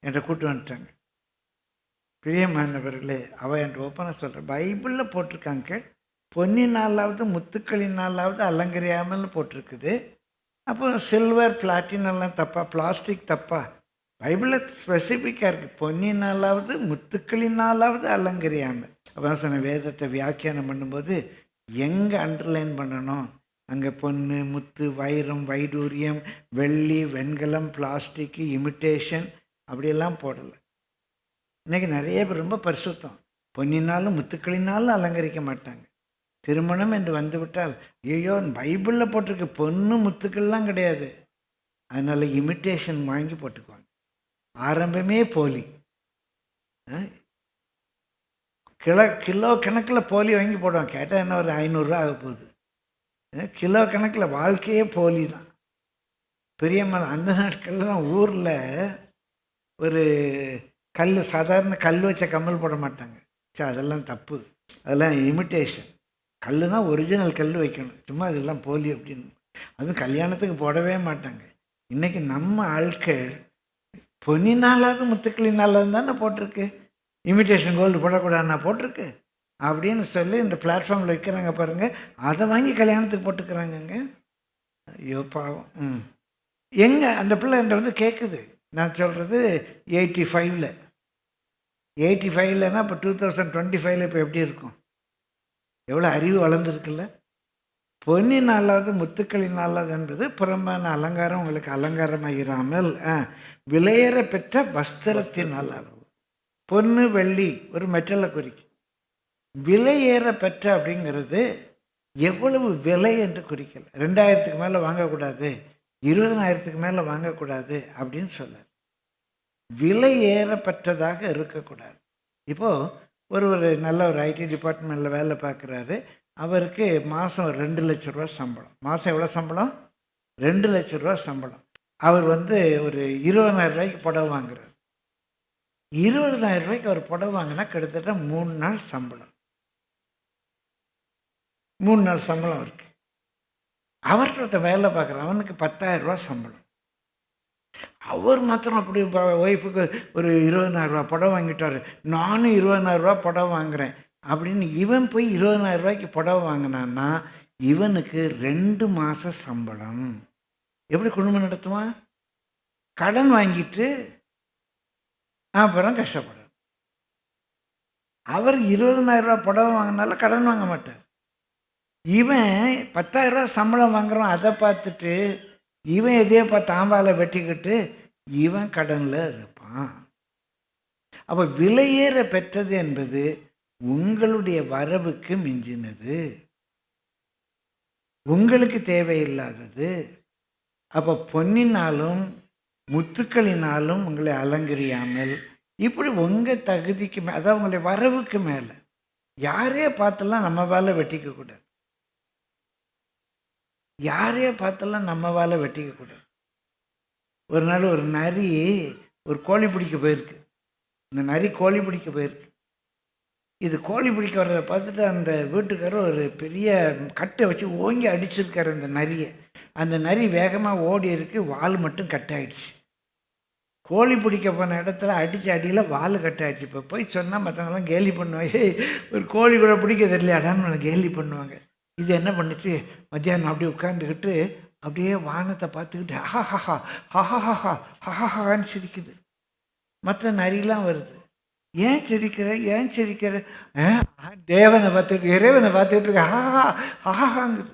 என்கிட்ட கூப்பிட்டு வந்துட்டாங்க. பிரியமானவர்களே, அவள் என்கிட்ட ஓப்பனாக சொல்கிறேன், பைபிளில் போட்டிருக்காங்க, பொன்னினாலாவது முத்துக்களினாலாவது அலங்கரியாமல்னு போட்டிருக்குது. அப்போ சில்வர் பிளாட்டினெல்லாம் தப்பா, பிளாஸ்டிக் தப்பா? பைபிளில் ஸ்பெசிஃபிக்காக இருக்குது, பொன்னினாலாவது முத்துக்களினாலாவது அலங்கரியாமல். அப்போ சொன்ன வேதத்தை வியாக்கியானம் பண்ணும்போது எங்கே அண்டர்லைன் பண்ணணும், அங்கே பொண்ணு, முத்து, வைரம், வைடூரியம், வெள்ளி, வெண்கலம், பிளாஸ்டிக்கு, இமிட்டேஷன் அப்படியெல்லாம் போடலை. இன்றைக்கி நிறைய பேர் ரொம்ப பரிசுத்தம், பொன்னினாலும் முத்துக்களினாலும் அலங்கரிக்க மாட்டாங்க. திருமணம் என்று வந்துவிட்டால், ஐயோ பைபிளில் போட்டிருக்கு, பொண்ணு முத்துக்கள்லாம் கிடையாது, அதனால் இமிட்டேஷன் வாங்கி போட்டுக்குவாங்க. ஆரம்பமே போலி. கிலோ கணக்கில் போலி வாங்கி போடுவாங்க. கேட்டால் என்ன, ஒரு 500 ரூபா ஆக போகுது. கிலோ கணக்கில் வாழ்க்கையே போலி தான். பிரியமான அந்த நாட்களில் தான் ஊரில் ஒரு கல், சாதாரண கல் வச்ச கம்மல் போட மாட்டாங்க. சரி, அதெல்லாம் தப்பு, அதெல்லாம் இமிட்டேஷன். கல் தான் ஒரிஜினல் கல் வைக்கணும், சும்மா இதெல்லாம் போலி அப்படின்னு. அதுவும் கல்யாணத்துக்கு போடவே மாட்டாங்க. இன்றைக்கி நம்ம ஆட்கள் பொன்னினாலாவது முத்துக்களினாலாவது தானே போட்டிருக்கு, இமிட்டேஷன் கோல்டு போடக்கூடாதுன்னா போட்டிருக்கு அப்படின்னு சொல்லி இந்த பிளாட்ஃபார்மில் வைக்கிறாங்க பாருங்கள். அதை வாங்கி கல்யாணத்துக்கு போட்டுக்கிறாங்கங்க. ஐயோ பாவம். எங்கே அந்த பிள்ளை என்கிட்ட வந்து கேட்குது. நான் சொல்கிறது 85லனா இப்போ 2025 இப்போ எப்படி இருக்கும்? எவ்வளோ அறிவு வளர்ந்துருக்குல்ல. பொன்னினாலாவது முத்துக்களினாலாவது என்பது புறம்பான அலங்காரம் உங்களுக்கு அலங்காரமாக இராமல் விலையேற பெற்ற வஸ்திரத்தினாலாவது. பொண்ணு வெள்ளி ஒரு மெட்டலை குறிக்கும். விலையேற பெற்ற அப்படிங்கிறது எவ்வளவு விலை என்று குறிக்கல. 2000க்கு மேலே வாங்கக்கூடாது, 20,000க்கு மேலே வாங்கக்கூடாது அப்படின்னு சொல்ல. விலை ஏறப்பட்டதாக இருக்கக்கூடாது. இப்போது ஒரு நல்ல ஒரு ஐடி டிபார்ட்மெண்ட்டில் வேலை பார்க்குறாரு. அவருக்கு மாதம் 2 லட்ச ரூபா சம்பளம். மாதம் எவ்வளோ சம்பளம்? 2 லட்ச ரூபா சம்பளம். அவர் வந்து ஒரு 20,000 ரூபாய்க்கு புடவை வாங்குறாரு. 20,000 ரூபாய்க்கு அவர் புடவை வாங்கினா கிட்டத்தட்ட 3 நாள் சம்பளம். 3 நாள் சம்பளம் இருக்குது. அவர்கிட்ட வேலை பார்க்குற அவனுக்கு 10,000 ரூபா சம்பளம். அவர் மாத்திரம் அப்படி ஒய்ஃபுக்கு ஒரு 20,000 ரூபா புடவை வாங்கிட்டார். நானும் 20,000 ரூபா புடவை வாங்குகிறேன் அப்படின்னு இவன் போய் 20,000 ரூபாய்க்கு புடவை வாங்கினான்னா இவனுக்கு 2 மாச சம்பளம். எப்படி குடும்பம் நடத்துவான்? கடன் வாங்கிட்டு அப்புறம் கஷ்டப்படுறார். அவர் 20,000 ரூபா புடவை வாங்கினாலும் கடன் வாங்க மாட்டார். இவன் 10,000 ரூபா சம்பளம் வாங்குறான். அதை பார்த்துட்டு இவன் எதையோ பார்த்து தாம்பால வெட்டிக்கிட்டு இவன் கடனில் இருப்பான். அப்போ விலையேற பெற்றது என்பது உங்களுடைய வரவுக்கு மிஞ்சினது, உங்களுக்கு தேவையில்லாதது. அப்போ பொன்னினாலும் முத்துக்களினாலும் உங்களை அலங்கரியாமல் இப்படி உங்கள் தகுதிக்கு அதாவது உங்களுடைய வரவுக்கு மேலே யாரையே பார்த்தெல்லாம் நம்ம வேலை வெட்டிக்க கூடாது. யாரையே பார்த்தெல்லாம் நம்ம வேலை வெட்டிக்க கூடாது. ஒரு நாள் ஒரு நரி ஒரு கோழி பிடிக்க போயிருக்கு. இந்த நரி கோழி பிடிக்க போயிருக்கு. இது கோழி பிடிக்க வர்றதை பார்த்துட்டு அந்த வீட்டுக்காரர் ஒரு பெரிய கட்டை வச்சு ஓங்கி அடிச்சிருக்காரு அந்த நரியை. அந்த நரி வேகமாக ஓடி இருக்கு, வால் மட்டும் கட்டாயிடுச்சு. கோழி பிடிக்க போன இடத்துல அடித்த அடியில் வால் கட்டாயிடுச்சு. இப்போ போய் சொன்னால் மற்றவங்களாம் கேலி பண்ணுவாங்க, ஒரு கோழி கூட பிடிக்க தெரியலையாடான்னு கேலி பண்ணுவாங்க. இது என்ன பண்ணுச்சு, மத்தியானம் அப்படியே உட்காந்துக்கிட்டு அப்படியே வானத்தை பார்த்துக்கிட்டு ஹஹஹா ஹஹஹா ஹஹஹான்னு சிரிக்குது. மற்ற நரியெலாம் வருது, ஏன் சிரிக்கிற ஏன் சிரிக்கிற, தேவனை பார்த்துக்கிட்டு இறைவனை பார்த்துக்கிட்டு இருக்க ஹஹா ஹஹஹாங்குது.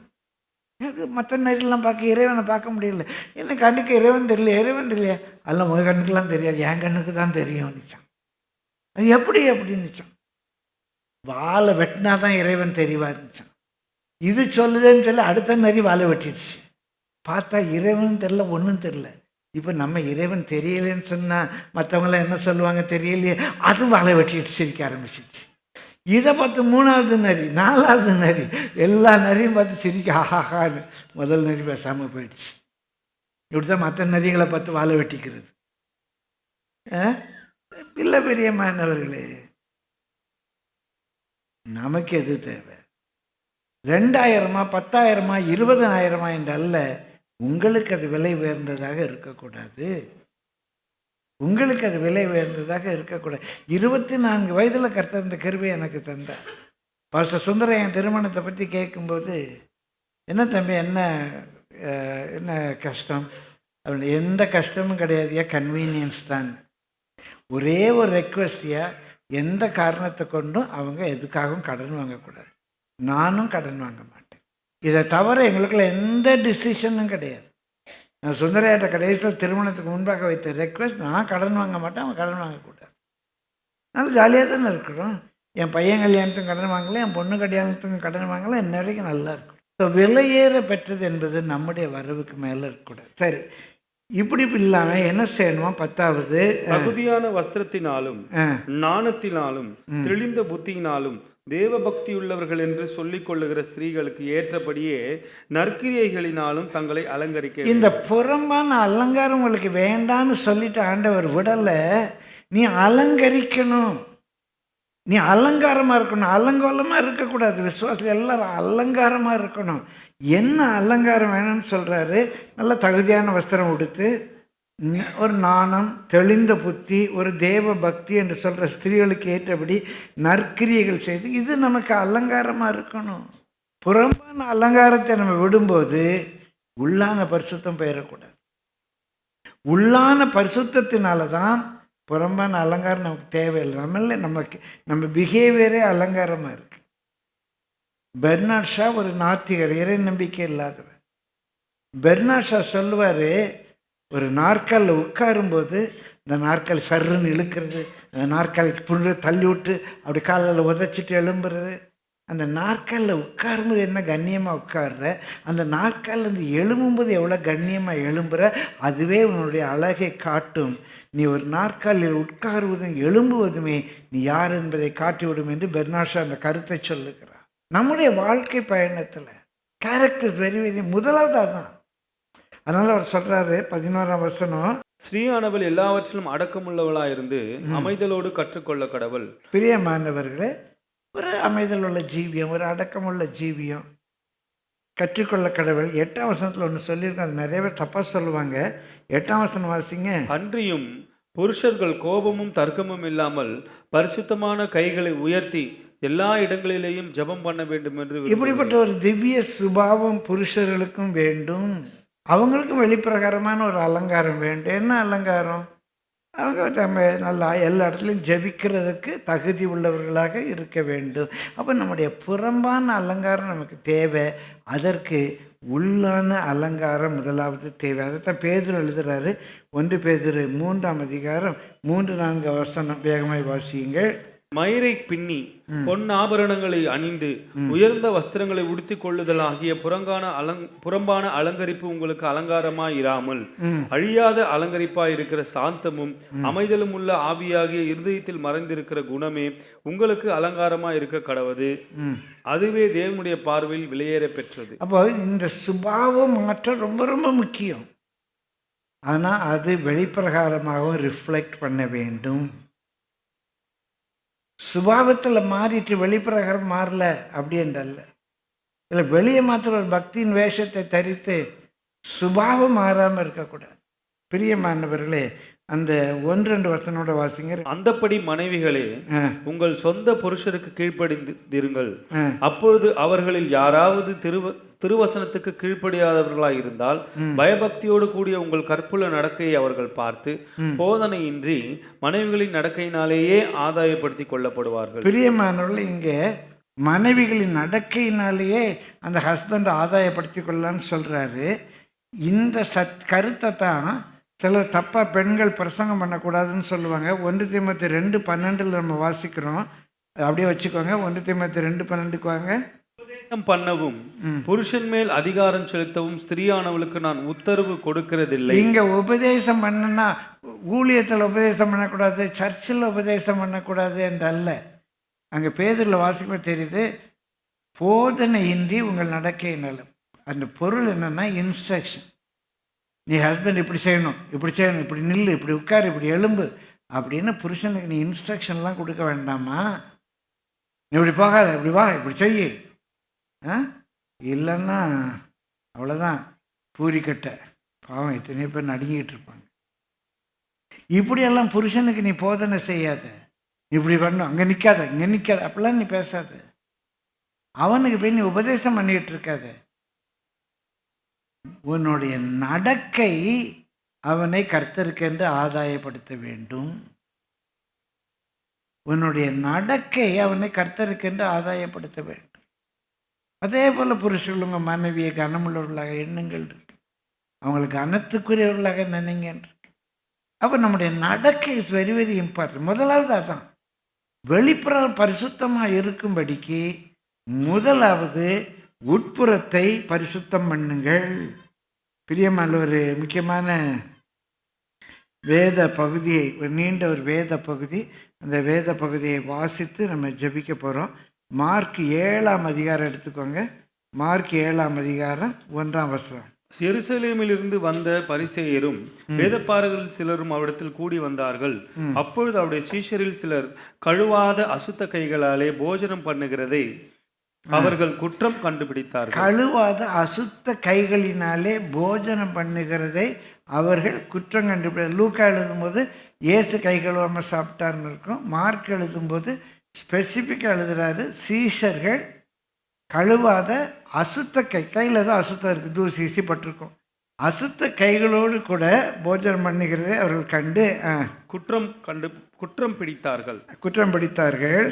மற்ற நரியெல்லாம் பார்க்க இறைவனை பார்க்க முடியல. என்ன கண்ணுக்கு இறைவன் தெரியல, இறைவன் தெரியல. அதெல்லாம் உங்கள் கண்ணுக்கெல்லாம் தெரியாது, என் கண்ணுக்கு தான் தெரியும் நிச்சான். அது எப்படி நிச்சான், வாழை வெட்டினா தான் இறைவன் தெரியவா இருந்துச்சான். இது சொல்லுதுன்னு சொல்லி அடுத்த நரி வாழை வெட்டிடுச்சு. பார்த்தா இறைவன் தெரில, ஒன்றும் தெரில. இப்போ நம்ம இறைவன் தெரியலேன்னு சொன்னால் மற்றவங்களாம் என்ன சொல்லுவாங்க தெரியலையே, அதுவும் வாழை வெட்டிட்டு சிரிக்க ஆரம்பிச்சிடுச்சு. இதை பார்த்து 3வது நரி 4வது நரி எல்லா நரியும் பார்த்து சிரிக்க ஆஹாஹான்னு முதல் நரி பேசாமல் போயிடுச்சு. இப்படி தான் மற்ற நரிகளை பார்த்து வாழை வெட்டிக்கிறது. இல்லை பெரியம்மானவர்களே, நமக்கு எது தேவை? 2000 10,000 20,000 என்றல்ல, உங்களுக்கு அது விலை உயர்ந்ததாக இருக்கக்கூடாது. உங்களுக்கு அது விலை உயர்ந்ததாக இருக்கக்கூடாது. 24 வயதில் கர்த்தர் இந்த கிருபை எனக்கு தந்தார். பாஸ்டர் சுந்தரம் என் திருமணத்தை பற்றி கேட்கும்போது, என்ன தம்பி என்ன என்ன கஷ்டம் அப்படின்னு, எந்த கஷ்டமும் கிடையாது, கன்வீனியன்ஸ் தான். ஒரே ஒரு ரெக்வஸ்டியா, எந்த காரணத்தை கொண்டும் அவங்க எதுக்காகவும் கடன் வாங்கக்கூடாது. நானும் கடன் வாங்க மாட்டேன். இதை தவிர எங்களுக்குள்ள எந்த டிசிஷனும் கிடையாது. நான் சுந்தரையாட்ட கடைசியில் திருமணத்துக்கு முன்பாக வைத்த ரெக்வஸ்ட், நான் கடன் வாங்க மாட்டேன், அவன் கடன் வாங்கக்கூடாது. நல்லா ஜாலியாக தானே இருக்கிறோம். என் பையன் கல்யாணத்துக்கும் கடன் வாங்கலை, என் பொண்ணு கல்யாணத்துக்கும் கடன் வாங்கலை, இன்ன வரைக்கும் நல்லா இருக்கும். ஸோ விலையேற பெற்றது என்பது நம்முடைய வரவுக்கு மேலே இருக்கக்கூடாது. சரி, இப்படி இல்லாமல் என்ன செய்யணுமா? 10வது, தகுதியான வஸ்திரத்தினாலும் நாணத்தினாலும் தெளிந்த புத்தியினாலும் தேவ பக்தியுள்ளவர்கள் என்று சொல்லிக் கொள்ளுகிற ஸ்திரீகளுக்கு ஏற்றபடியே நற்கிரியைகளினாலும் தங்களை அலங்கரிக்க. இந்த புறம்பான அலங்காரம் உங்களுக்கு வேண்டான்னு சொல்லிட்டு ஆண்டவர் விடலை. நீ அலங்கரிக்கணும், நீ அலங்காரமாக இருக்கணும். அலங்கோலமாக இருக்கக்கூடாது. விசுவாசிகள் எல்லாரும் அலங்காரமாக இருக்கணும். என்ன அலங்காரம் வேணும்னு சொல்கிறாரு? நல்ல தகுதியான வஸ்திரம் உடுத்து, ஒரு நாணம், தெளிந்த புத்தி, ஒரு தேவ பக்தி என்று சொல்கிற ஸ்திரீகளுக்கு ஏற்றபடி நற்கிரியைகள் செய்து, இது நமக்கு அலங்காரமாக இருக்கணும். புறம்பான அலங்காரத்தை நம்ம விடும்போது உள்ளான பரிசுத்தம் பெயரக்கூடாது. உள்ளான பரிசுத்தத்தினால தான் புறம்பான அலங்காரம் நமக்கு தேவையில்லை. நம்ம பிஹேவியரே அலங்காரமாக இருக்கு. பெர்னாட் ஷா ஒரு நாத்திகர், இறை நம்பிக்கை இல்லாதவர். பெர்னாட் ஷா சொல்லுவார், ஒரு நாற்காலில் உட்காரும்போது இந்த நாற்காலி சர்ன்னு இழுக்கிறது, அந்த நாற்காலிக்கு புண்ணு தள்ளி விட்டு அப்படி காலில் உதச்சிட்டு எழும்புறது. அந்த நாற்காலில் உட்காரும்போது என்ன கண்ணியமாக உட்கார்ற, அந்த நாற்காலிலேருந்து எழும்பும்போது எவ்வளோ கண்ணியமாக எழும்புற, அதுவே உன்னுடைய அழகை காட்டும். நீ ஒரு நாற்காலில் உட்காருவதும் எழும்புவதுமே நீ யார் என்பதை காட்டிவிடும் என்று பெர்னாட் ஷா அந்த கருத்தை சொல்லுகிறார். நம்முடைய வாழ்க்கை பயணத்தில் கேரக்டர்ஸ் வெரி வெரி முதலாவது அதுதான். அதனால அவர் சொல்றாரு 11ஆம் வசனம், ஸ்ரீயானவள் எல்லாவற்றிலும் அடக்கமுள்ளவளாயிருந்து அமைதலோடு கற்றுக்கொள்ள கடவுள். பிரியமானவர்களே, ஒரு அமைதல் உள்ள ஜீவியம், ஒரு அடக்கமுள்ள ஜீவியம் கற்றுக்கொள்ள கடவுள். 8ஆம் வசனத்தில் ஒன்று சொல்லியிருக்கோம், அது நிறைய பேர் தப்பாக சொல்லுவாங்க. 8ஆம் வசனம் வாசிங்க. அன்றியும் புருஷர்கள் கோபமும் தர்க்கமும் இல்லாமல் பரிசுத்தமான கைகளை உயர்த்தி எல்லா இடங்களிலேயும் ஜெபம் பண்ண வேண்டும் என்று இப்படிப்பட்ட ஒரு திவ்ய சுபாவம் புருஷர்களுக்கும் வேண்டும். அவங்களுக்கும் வெளிப்பிரகாரமான ஒரு அலங்காரம் வேண்டும். என்ன அலங்காரம்? அவங்க நம்ம நல்லா எல்லா இடத்துலையும் ஜெபிக்கிறதுக்கு தகுதி உள்ளவர்களாக இருக்க வேண்டும். அப்போ நம்முடைய புறம்பான அலங்காரம் நமக்கு தேவை, அதற்கு உள்ளான அலங்காரம் முதலாவது தேவை. அதைத்தான் பேதுரு எழுதுறாரு. 1 பேதுரு 3ஆம் அதிகாரம் 3-4 வசனம் வேகமாய் வாசியுங்கள். மயிரை பின்னி பொன் ஆபரணங்களை அணிந்து உயர்ந்த வஸ்திரங்களை உடுத்திக் கொள்ளுதல் ஆகிய புறம்பான அலங்கரிப்பு உங்களுக்கு அலங்காரமாய் இராமல் அழியாத அலங்கரிப்பாய் இருக்கிற சாந்தமும் அமைதலும் உள்ள ஆவியாகிய இருதயத்தில் மறைந்திருக்கிற குணமே உங்களுக்கு அலங்காரமாய் இருக்க கடவது. அதுவே தேவனுடைய பார்வையில் விலையேற பெற்றது. அப்போ இந்த சுபாவம் மாற்றம் ரொம்ப ரொம்ப முக்கியம். ஆனால் அது வெளிப்பிரகாரமாகவும் ரிஃப்ளெக்ட் பண்ண வேண்டும். சுபாவத்தில் மாறிட்டு வெளிப்பிரகாரம் மாறல அப்படின்றல்ல. இல்லை வெளியே மாத்திர ஒரு பக்தியின் வேஷத்தை தரித்து சுபாவம் மாறாமல் இருக்கக்கூடாது. பிரியமானவர்களே, அந்த 1-2 வசனோட வாசிங்க. அந்தப்படி மனைவிகளே, உங்கள் சொந்த புருஷருக்கு கீழ்ப்படிந்திருங்கள். அப்பொழுது அவர்களில் யாராவது திருவசனத்துக்கு கீழ்ப்படியாதவர்களாய் இருந்தால் பயபக்தியோடு கூடிய உங்கள் கற்புள்ள நடக்கையை அவர்கள் பார்த்து போதனையின்றி மனைவிகளின் நடக்கையினாலேயே ஆதாயப்படுத்தி கொள்ளப்படுவார்கள். பிரியமானவர்கள், இங்கே மனைவிகளின் நடக்கையினாலேயே அந்த ஹஸ்பண்ட் ஆதாயப்படுத்தி கொள்ளலான்னு சொல்றாரு. இந்த கருத்தை தான் சிலர் தப்பாக பெண்கள் பிரசங்கம் பண்ணக்கூடாதுன்னு சொல்லுவாங்க. 1 தீமோத்தேயு 2:12 நம்ம வாசிக்கிறோம். அப்படியே வச்சுக்கோங்க. 1 தீமோத்தேயு 2:12 வாங்க. உபதேசம் பண்ணவும் புருஷன் மேல் அதிகாரம் செலுத்தவும் ஸ்திரீயானவளுக்கு நான் உத்தரவு கொடுக்கிறதில்லை. இங்க உபதேசம் பண்ணனா ஊழியத்தில் உபதேசம் பண்ணக்கூடாது, சர்ச்சில் உபதேசம் பண்ணக்கூடாது என்றல்ல. அங்கே பேதுருல வாசிக்க தெரியுது, போதனையின்றி உங்கள் நடக்கையினால. அந்த பொருள் என்னன்னா இன்ஸ்ட்ரக்ஷன். நீ ஹஸ்பண்ட் இப்படி செய்யணும், இப்படி செய்யணும், இப்படி நில்லு, இப்படி உட்காரு, இப்படி எலும்பு அப்படின்னு புருஷனுக்கு நீ இன்ஸ்ட்ரக்ஷன்லாம் கொடுக்க வேண்டாமா? நீ இப்படி போகாத, இப்படி வா, இப்படி செய்யு. இல்லைன்னா அவ்வளோதான், பூரிக்கட்டை. பாவம், எத்தனையோ பேர் நடுங்கிட்டு இருப்பாங்க. இப்படியெல்லாம் புருஷனுக்கு நீ போதனை செய்யாத. இப்படி வரணும், அங்கே நிற்காத, இங்கே நிற்காத, அப்படிலாம் நீ பேசாத. அவனுக்கு போய் நீ உபதேசம் பண்ணிக்கிட்டு இருக்காத. உன்னுடைய நடக்கை அவனை கர்த்தருக்கென்று ஆதாயப்படுத்த வேண்டும். உன்னுடைய நடக்கை அவனை கர்த்தருக்கென்று ஆதாயப்படுத்த வேண்டும். அதே போல் புருஷர்கள் உங்கள் மனைவியை கனமுள்ளவர்களாக எண்ணங்கள் இருக்கு, அவங்களுக்கு கனத்துக்குரியவர்களாக நினைங்கன்னு இருக்கு. அப்போ நம்முடைய நடக்கை இஸ் வெரி வெரி இம்பார்ட்டன்ட். முதலாவது அதான், வெளிப்புற பரிசுத்தமாக இருக்கும்படிக்கு முதலாவது உட்புறத்தை பரிசுத்தம் பண்ணுங்கள். பிரியமான ஒரு முக்கியமான வேத பகுதியை, ஒரு நீண்ட ஒரு வேத பகுதி, அந்த வேத பகுதியை வாசித்து நம்ம ஜெபிக்க போகிறோம். மார்க் 7ஆம் அதிகாரம் எடுத்துக்கோங்க. மார்க் 7ஆம் அதிகாரம் 1ஆம் வசனம். எருசலேமிலிருந்து வந்த பரிசேயரும் வேதப்பாரர்கள் சிலரும் அவரிடத்தில் கூடி வந்தார்கள். அப்பொழுது அவருடைய சீஷரில் சிலர் கழுவாத அசுத்த கைகளாலே போஜனம் பண்ணுகிறதை அவர்கள் குற்றம் கண்டுபிடித்தார்கள். கழுவாத அசுத்த கைகளினாலே போஜனம் பண்ணுகிறதை அவர்கள் குற்றம் கண்டுபிடித்தார். லூக்கா எழுதும்போது இயேசு கை கழுவாமல் சாப்பிட்டார்னு இருக்கும். மார்க் எழுதும்போது ஸ்பெசிஃபிக்காக எழுதுறாரு, சீஷர்கள் கழுவாத அசுத்த கையில் தான் அசுத்தம் இருக்குது, தூசி பட்டிருக்கும், அசுத்த கைகளோடு கூட போஜனம் பண்ணுகிறதை அவர்கள் கண்டு குற்றம் பிடித்தார்கள்.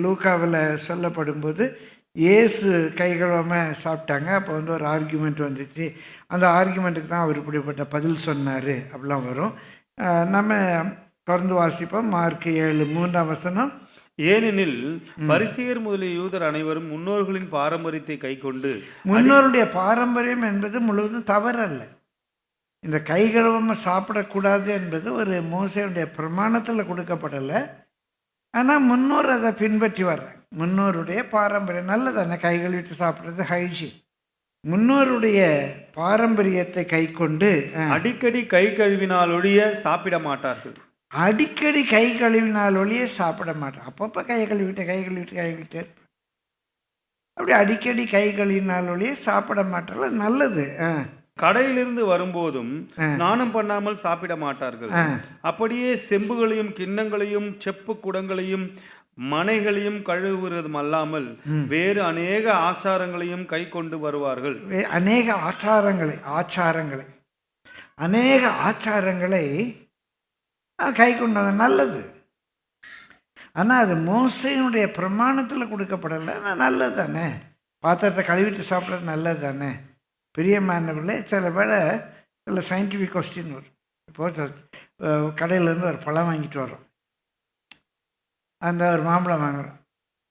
லூக்காவில் சொல்லப்படும்போது இயேசு கை கழுவாமல் சாப்பிட்டாங்க. அப்போ ஒரு ஆர்கியூமெண்ட் வந்துச்சு. அந்த ஆர்கியூமெண்ட்டுக்கு தான் அவர் இப்படிப்பட்ட பதில் சொன்னார் அப்படிலாம் வரும். நம்ம தொடர்ந்து வாசிப்போம். மார்க் 7:3ஆம் வசனம். ஏனெனில் பரிசேயர் முதலிய யூதர் அனைவரும் முன்னோர்களின் பாரம்பரியத்தை கை கொண்டு, முன்னோருடைய பாரம்பரியம் என்பது முழுவதும் தவறல்ல. இந்த கை கழுவாமல் சாப்பிடக்கூடாது என்பது ஒரு மோசேயுடைய பிரமாணத்தில் கொடுக்கப்படலை. ஆனால் முன்னோர் அதை பின்பற்றி வர்றாங்க. முன்னோருடைய பாரம்பரியம் நல்லதானே, கை கழுவிட்டு சாப்பிட்றது ஹைஜீன். முன்னோருடைய பாரம்பரியத்தை கை கொண்டு அடிக்கடி கை கழுவினாலொழிய சாப்பிட மாட்டார்கள். அடிக்கடி கை கழுவினாலொழிய சாப்பிட மாட்டார். அப்பப்போ கை கழுவிட்டு அப்படி அடிக்கடி கை கழுவினாலொழிய சாப்பிட மாட்டார்கள். நல்லது. கடையிலிருந்து வரும்போதும் ஸ்நானம் பண்ணாமல் சாப்பிட மாட்டார்கள். அப்படியே செம்புகளையும் கிண்ணங்களையும் செப்பு குடங்களையும் மனைகளையும் கழுவுவதும் அல்லாமல் வேறு அநேக ஆச்சாரங்களையும் கை கொண்டு வருவார்கள். அநேக ஆச்சாரங்களை கை கொண்டு நல்லது. ஆனால் அது மோசையினுடைய பிரமாணத்தில் கொடுக்கப்படலை. நல்லது தானே, பாத்திரத்தை கழுவிட்டு சாப்பிட்றது நல்லது தானே. பிரியமானவர்களே, சில வேளை சில சயின்டிஃபிக் கொஸ்டின் வரும். இப்போ கடையிலேருந்து ஒரு பழம் வாங்கிட்டு வரோம், அந்த ஒரு மாம்பழம் வாங்குகிறோம்.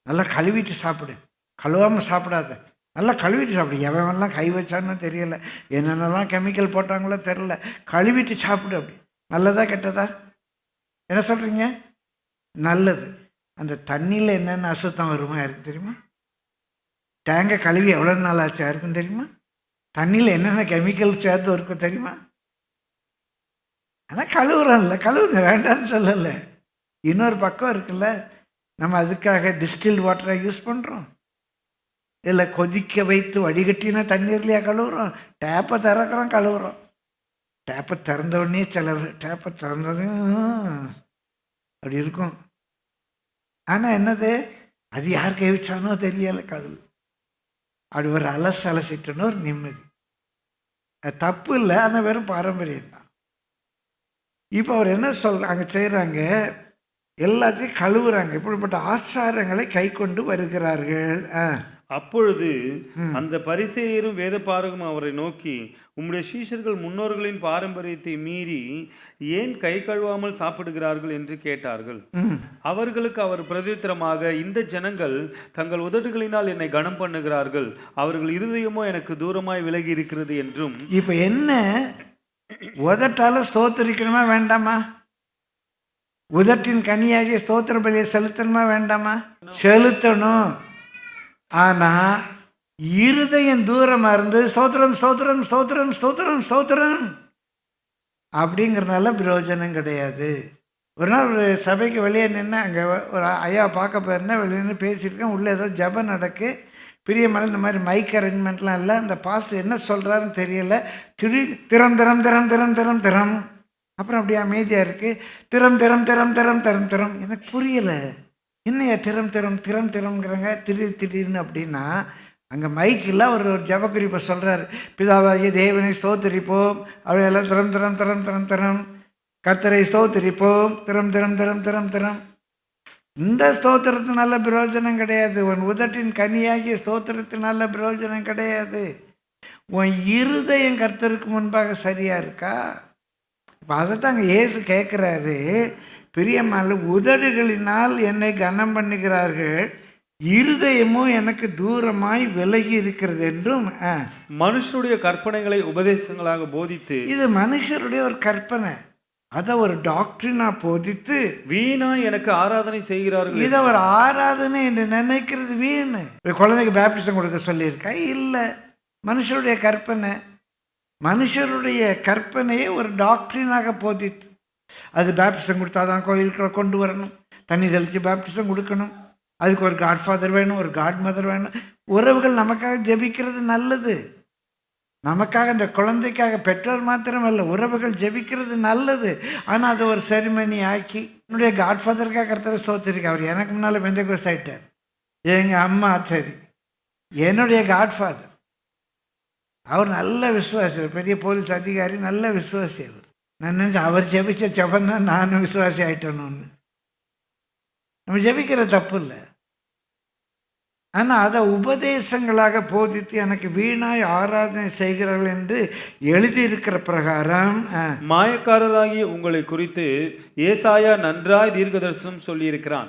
நல்லா கழுவிட்டு சாப்பிடு, கழுவாமல் சாப்பிடாத, நல்லா கழுவிட்டு சாப்பிடு. எவன்லாம் கை வச்சான்னு தெரியலை, என்னென்னலாம் கெமிக்கல் போட்டாங்களோ தெரியல, கழுவிட்டு சாப்பிடு. அப்படி நல்லதா கெட்டதா? என்ன சொல்கிறீங்க? நல்லது. அந்த தண்ணியில் என்னென்ன அசுத்தம் வருமா யாருக்கு தெரியுமா? டேங்கை கழுவி எவ்வளோ நாள் ஆச்சு யாருக்கும் தெரியுமா? தண்ணியில் என்னென்ன கெமிக்கல் சேர்த்து இருக்கும் தெரியுமா? ஆனால் கழுவுறோம்ல, கழுவுங்க, வேண்டாம்னு சொல்லலை. இன்னொரு பக்கம் இருக்குல்ல, நம்ம அதுக்காக டிஸ்டில்டு வாட்டரை யூஸ் பண்ணுறோம், இல்லை கொதிக்க வைத்து வடிகட்டின தண்ணீர்லையா கழுவுறோம்? டேப்பை திறக்கிறோம், கழுவுறோம். டேப்பை திறந்தோடனே டேப்பை திறந்ததும் அப்படி இருக்கும். ஆனால் என்னது, அது யார் கை வச்சானோ தெரியலை, கழுவு. அப்படி ஒரு அலசிட்டோன்னு ஒரு நிம்மதி. அது தப்பு இல்லை, ஆனால் வெறும் பாரம்பரியம் தான். இப்போ அவர் என்ன அங்கே செய்கிறாங்க, எல்லாத்தையும் கழுவுறாங்க. இப்படிப்பட்ட ஆச்சாரங்களை கை கொண்டு வருகிறார்கள். அப்பொழுது அந்த பரிசேயரும் வேத பாரகம் அவரை நோக்கி, உம்முடைய சீஷர்கள் முன்னோர்களின் பாரம்பரியத்தை மீறி ஏன் கை கழுவாமல் சாப்பிடுகிறார்கள் என்று கேட்டார்கள். அவர்களுக்கு அவர் பிரதித்திரமாக, இந்த ஜனங்கள் தங்கள் உதடுகளினால் என்னை கனம் பண்ணுகிறார்கள், அவர்கள் இருதயமோ எனக்கு தூரமாய் விலகி இருக்கிறது என்றும். இப்போ என்ன, உதட்டால ஸ்தோத்திரிக்கணுமா வேண்டாமா? உதட்டின் கனியாகிய ஸ்தோத்திர பலியை செலுத்தணுமா வேண்டாமா? செலுத்தணும். ஆனால் இருதயம் தூரமாக இருந்து ஸ்தோத்திரம் ஸ்தோத்திரம் ஸ்தோத்திரம் ஸ்தோத்திரம் ஸ்தோத்திரம் அப்படிங்கிறனால பிரயோஜனம் கிடையாது. ஒரு நாள் ஒரு சபைக்கு வெளியே நின்று, அங்கே ஒரு ஐயா பார்க்க போயிருந்தேன், வெளியே நின்று பேசியிருக்கேன். உள்ளே ஏதோ ஜபம் நடக்கு, பிரியமான இந்த மாதிரி மைக் அரேஞ்ச்மெண்ட்லாம் இல்லை. அந்த பாஸ்டர் என்ன சொல்கிறாருன்னு தெரியல. திறம் திறம் திறம் திறம் திறம் திறம், அப்புறம் அப்படியே அமைதியாக இருக்குது. திறம் திறம் திறம் திறம் திறம் திறம், எனக்கு புரியலை, என்னையா திறம் திறம் திறம் திறம்ங்கிறாங்க திடீர்னு அப்படின்னா. அங்கே மைக்கில் அவர் ஒரு ஜபக்குறிப்பை சொல்கிறார். பிதாவாகிய தேவனை ஸ்தோத்திரிப்போம், அவையெல்லாம் திறம் திறம் திறம் திறம் திறம், கர்த்தரை ஸ்தோத்திரிப்போம், திறம் திறம் திறம் திறம் திறம். இந்த ஸ்தோத்திரத்தினால பிரயோஜனம் கிடையாது. உன் உதட்டின் கனியாகிய ஸ்தோத்திரத்தினால பிரயோஜனம் கிடையாது. உன் இருதயம் கர்த்தருக்கு முன்பாக சரியாக இருக்கா? இப்போ அதை தான் அங்கே இயேசு கேட்குறாரு. பிரியமான உதடுகளினால் என்னை கனம் பண்ணுகிறார்கள், இருதயமும் எனக்கு தூரமாய் விலகி இருக்கிறது என்றும். மனுஷருடைய கற்பனைகளை உபதேசங்களாக போதித்து, இது மனுஷருடைய ஒரு கற்பனை, அதை ஒரு டாக்டரினா போதித்து வீணா எனக்கு ஆராதனை செய்கிறார்கள். இதை ஒரு ஆராதனை என்று நினைக்கிறது வீணு. குழந்தைக்கு பேப்டிசம் கொடுக்க சொல்லியிருக்கா? இல்லை, மனுஷருடைய கற்பனை. மனுஷருடைய கற்பனையை ஒரு டாக்டரினாக போதித்து, அது பேப்டிசம் கொடுத்தா தான் கோயிலுக்கு கொண்டு வரணும், தண்ணி தெளித்து பேப்டிசம் கொடுக்கணும், அதுக்கு ஒரு காட் ஃபாதர் வேணும், ஒரு காட் மதர் வேணும். உறவுகள் நமக்காக ஜெபிக்கிறது நல்லது, நமக்காக இந்த குழந்தைக்காக பெற்றோர் மாத்திரமல்ல, உறவுகள் ஜெபிக்கிறது நல்லது. ஆனால் அதை ஒரு செரிமனி ஆக்கி, என்னுடைய காட் ஃபாதருக்காக கர்த்தரை ஸ்தோத்திரிக்க, அவர் எனக்கு முன்னால் பெந்தகோஸ்ட் ஆகிட்டார். எங்கள் அம்மா சரி, என்னுடைய காட் ஃபாதர், அவர் நல்ல விசுவாசி, பெரிய போலீஸ் அதிகாரி, நல்ல விசுவாசி. நான் நினச்சேன் அவர் ஜெபிச்ச ஜெபம் தான் நானும் விசுவாசி ஆகிட்டேன்னு. நம்ம ஜெபிக்கிற தப்பு இல்லை, ஆனால் அதை உபதேசங்களாக போதித்து எனக்கு வீணாய் ஆராதனை செய்கிறார்கள் என்று எழுதியிருக்கிற பிரகாரம் மாயக்காரராகிய உங்களை குறித்து ஏசாயா நன்றாய் தீர்க்க தரிசனம் சொல்லியிருக்கிறான்.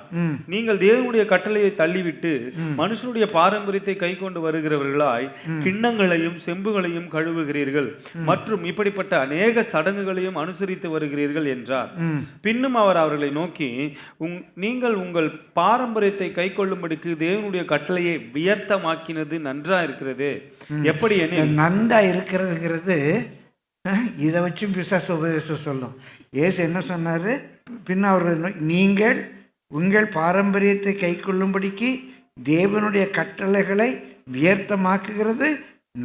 நீங்கள் தேவனுடைய கட்டளையை தள்ளிவிட்டு மனுஷனுடைய பாரம்பரியத்தை கை கொண்டு வருகிறவர்களாய் கிண்ணங்களையும் செம்புகளையும் கழுவுகிறீர்கள் மற்றும் இப்படிப்பட்ட அநேக சடங்குகளையும் அனுசரித்து வருகிறீர்கள் என்றார். பின்னும் அவர் அவர்களை நோக்கி, நீங்கள் உங்கள் பாரம்பரியத்தை கை கொள்ளும்படிக்கு தேவனுடைய கட்டளையை வியர்த்தமாக்கினது நன்றா இருக்கிறது. எப்படி நன்றா இருக்கிறதுங்கிறது இதை வச்சும் பிசாசு உபதேசம் சொல்லும். ஏசு என்ன சொன்னாரு? பின்ன அவர்கள் நீங்கள் உங்கள் பாரம்பரியத்தை கை கொள்ளும்படிக்கு தேவனுடைய கட்டளைகளை வியர்த்தமாக்குகிறது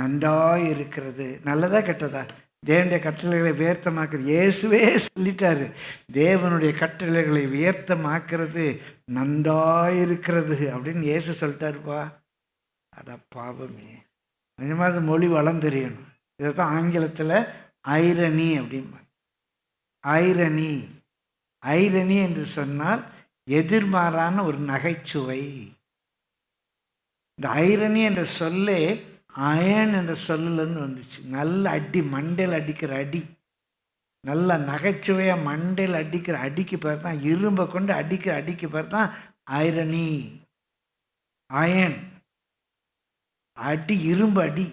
நன்றாய் இருக்கிறது. நல்லதா கெட்டதா? தேவனுடைய கட்டளைகளை வியர்த்தமாக்குறது. இயேசுவே சொல்லிட்டாரு, தேவனுடைய கட்டளைகளை வியர்த்தமாக்குறது நன்றாயிருக்கிறது அப்படின்னு இயேசு சொல்லிட்டாருப்பா. அட பாவமே, கொஞ்சமாவது மொழி வளம் தெரியணும். இதை தான் ஆங்கிலத்தில் ஐரணி அப்படிமா. ஐரணி, ஐரணி என்று சொன்னால் எதிர்மாறான ஒரு நகைச்சுவை. இந்த ஐரணி என்ற சொல்லே அயன் என்ற சொல்லிலேருந்து வந்துச்சு. நல்ல அடி, மண்டையில் அடிக்கிற அடி, நல்ல நகைச்சுவையாக மண்டையில் அடிக்கிற அடிக்கு பேர் தான், இரும்பை கொண்டு அடிக்கிற அடிக்கு பேர் தான் ஐரணி. அயன் அடி, இரும்பு அடி.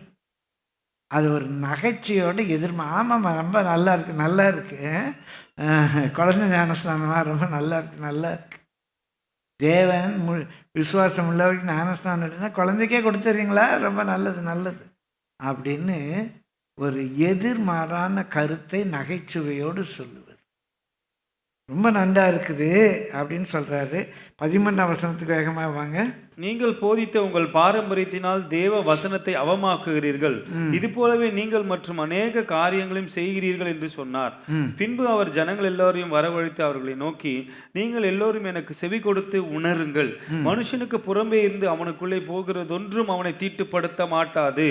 அது ஒரு நகைச்சுவையோட எதிர்மா. ஆமாம்மா, ரொம்ப நல்லா இருக்கு, நல்லா இருக்கு. குழந்தை ஞானஸ்தானமா ரொம்ப நல்லா இருக்கு, நல்லா இருக்கு. தேவன் விசுவாசம் உள்ளவருக்கு ஞானஸ்தானம் எடுனா குழந்தைக்கே கொடுத்துறீங்களா, ரொம்ப நல்லது நல்லது அப்படின்னு ஒரு எதிர்மாறான கருத்தை நகைச்சுவையோடு சொல்லுவது ரொம்ப நன்றா இருக்குது அப்படின்னு சொல்றாரு. 13ஆம் வசனத்துக்கு வேகமாக வாங்க. நீங்கள் போதித்த உங்கள் பாரம்பரியத்தினால் தேவ வசனத்தை அவமாக்குகிறீர்கள், இது போலவே நீங்கள் மற்றும் அநேக காரியங்களையும் செய்கிறீர்கள் என்று சொன்னார். பின்பு அவர் ஜனங்கள் எல்லோரையும் வரவழைத்து அவர்களை நோக்கி, நீங்கள் எல்லோரும் எனக்கு செவி கொடுத்து உணருங்கள். மனுஷனுக்கு புறம்பே இருந்து அவனுக்குள்ளே போகிறதொன்றும் அவனை தீட்டுப்படுத்த மாட்டாது.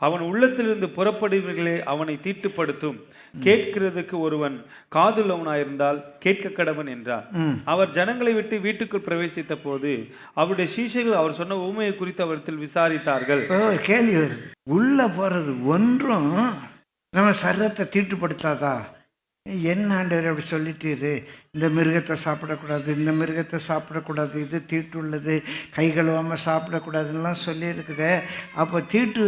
அவன் உள்ளத்திலிருந்து புறப்படுவீர்களே அவனை தீட்டுப்படுத்தும். கேட்கிறதுக்கு ஒருவன் காதுள்ளவனாயிருந்தால் கேட்க கடவன் என்றார். அவர் ஜனங்களை விட்டு வீட்டுக்குள் பிரவேசித்த போது அவருடைய சீஷர்கள் அவர் சொன்ன உண்மையை குறித்து அவரிடத்தில் விசாரித்தார்கள். கேள்வி வருது, உள்ள போறது ஒன்றும் நம்ம சரீரத்தை தீட்டுப்படுத்தாதா? என்ன ஆண்டவர் அப்படி சொல்லிட்டீரு, இந்த மிருகத்தை சாப்பிடக்கூடாது, இந்த மிருகத்தை சாப்பிடக்கூடாது, இது தீட்டு உள்ளது, கை கழுவாமல் சாப்பிடக்கூடாதுலாம் சொல்லியிருக்குதே. அப்போ தீட்டு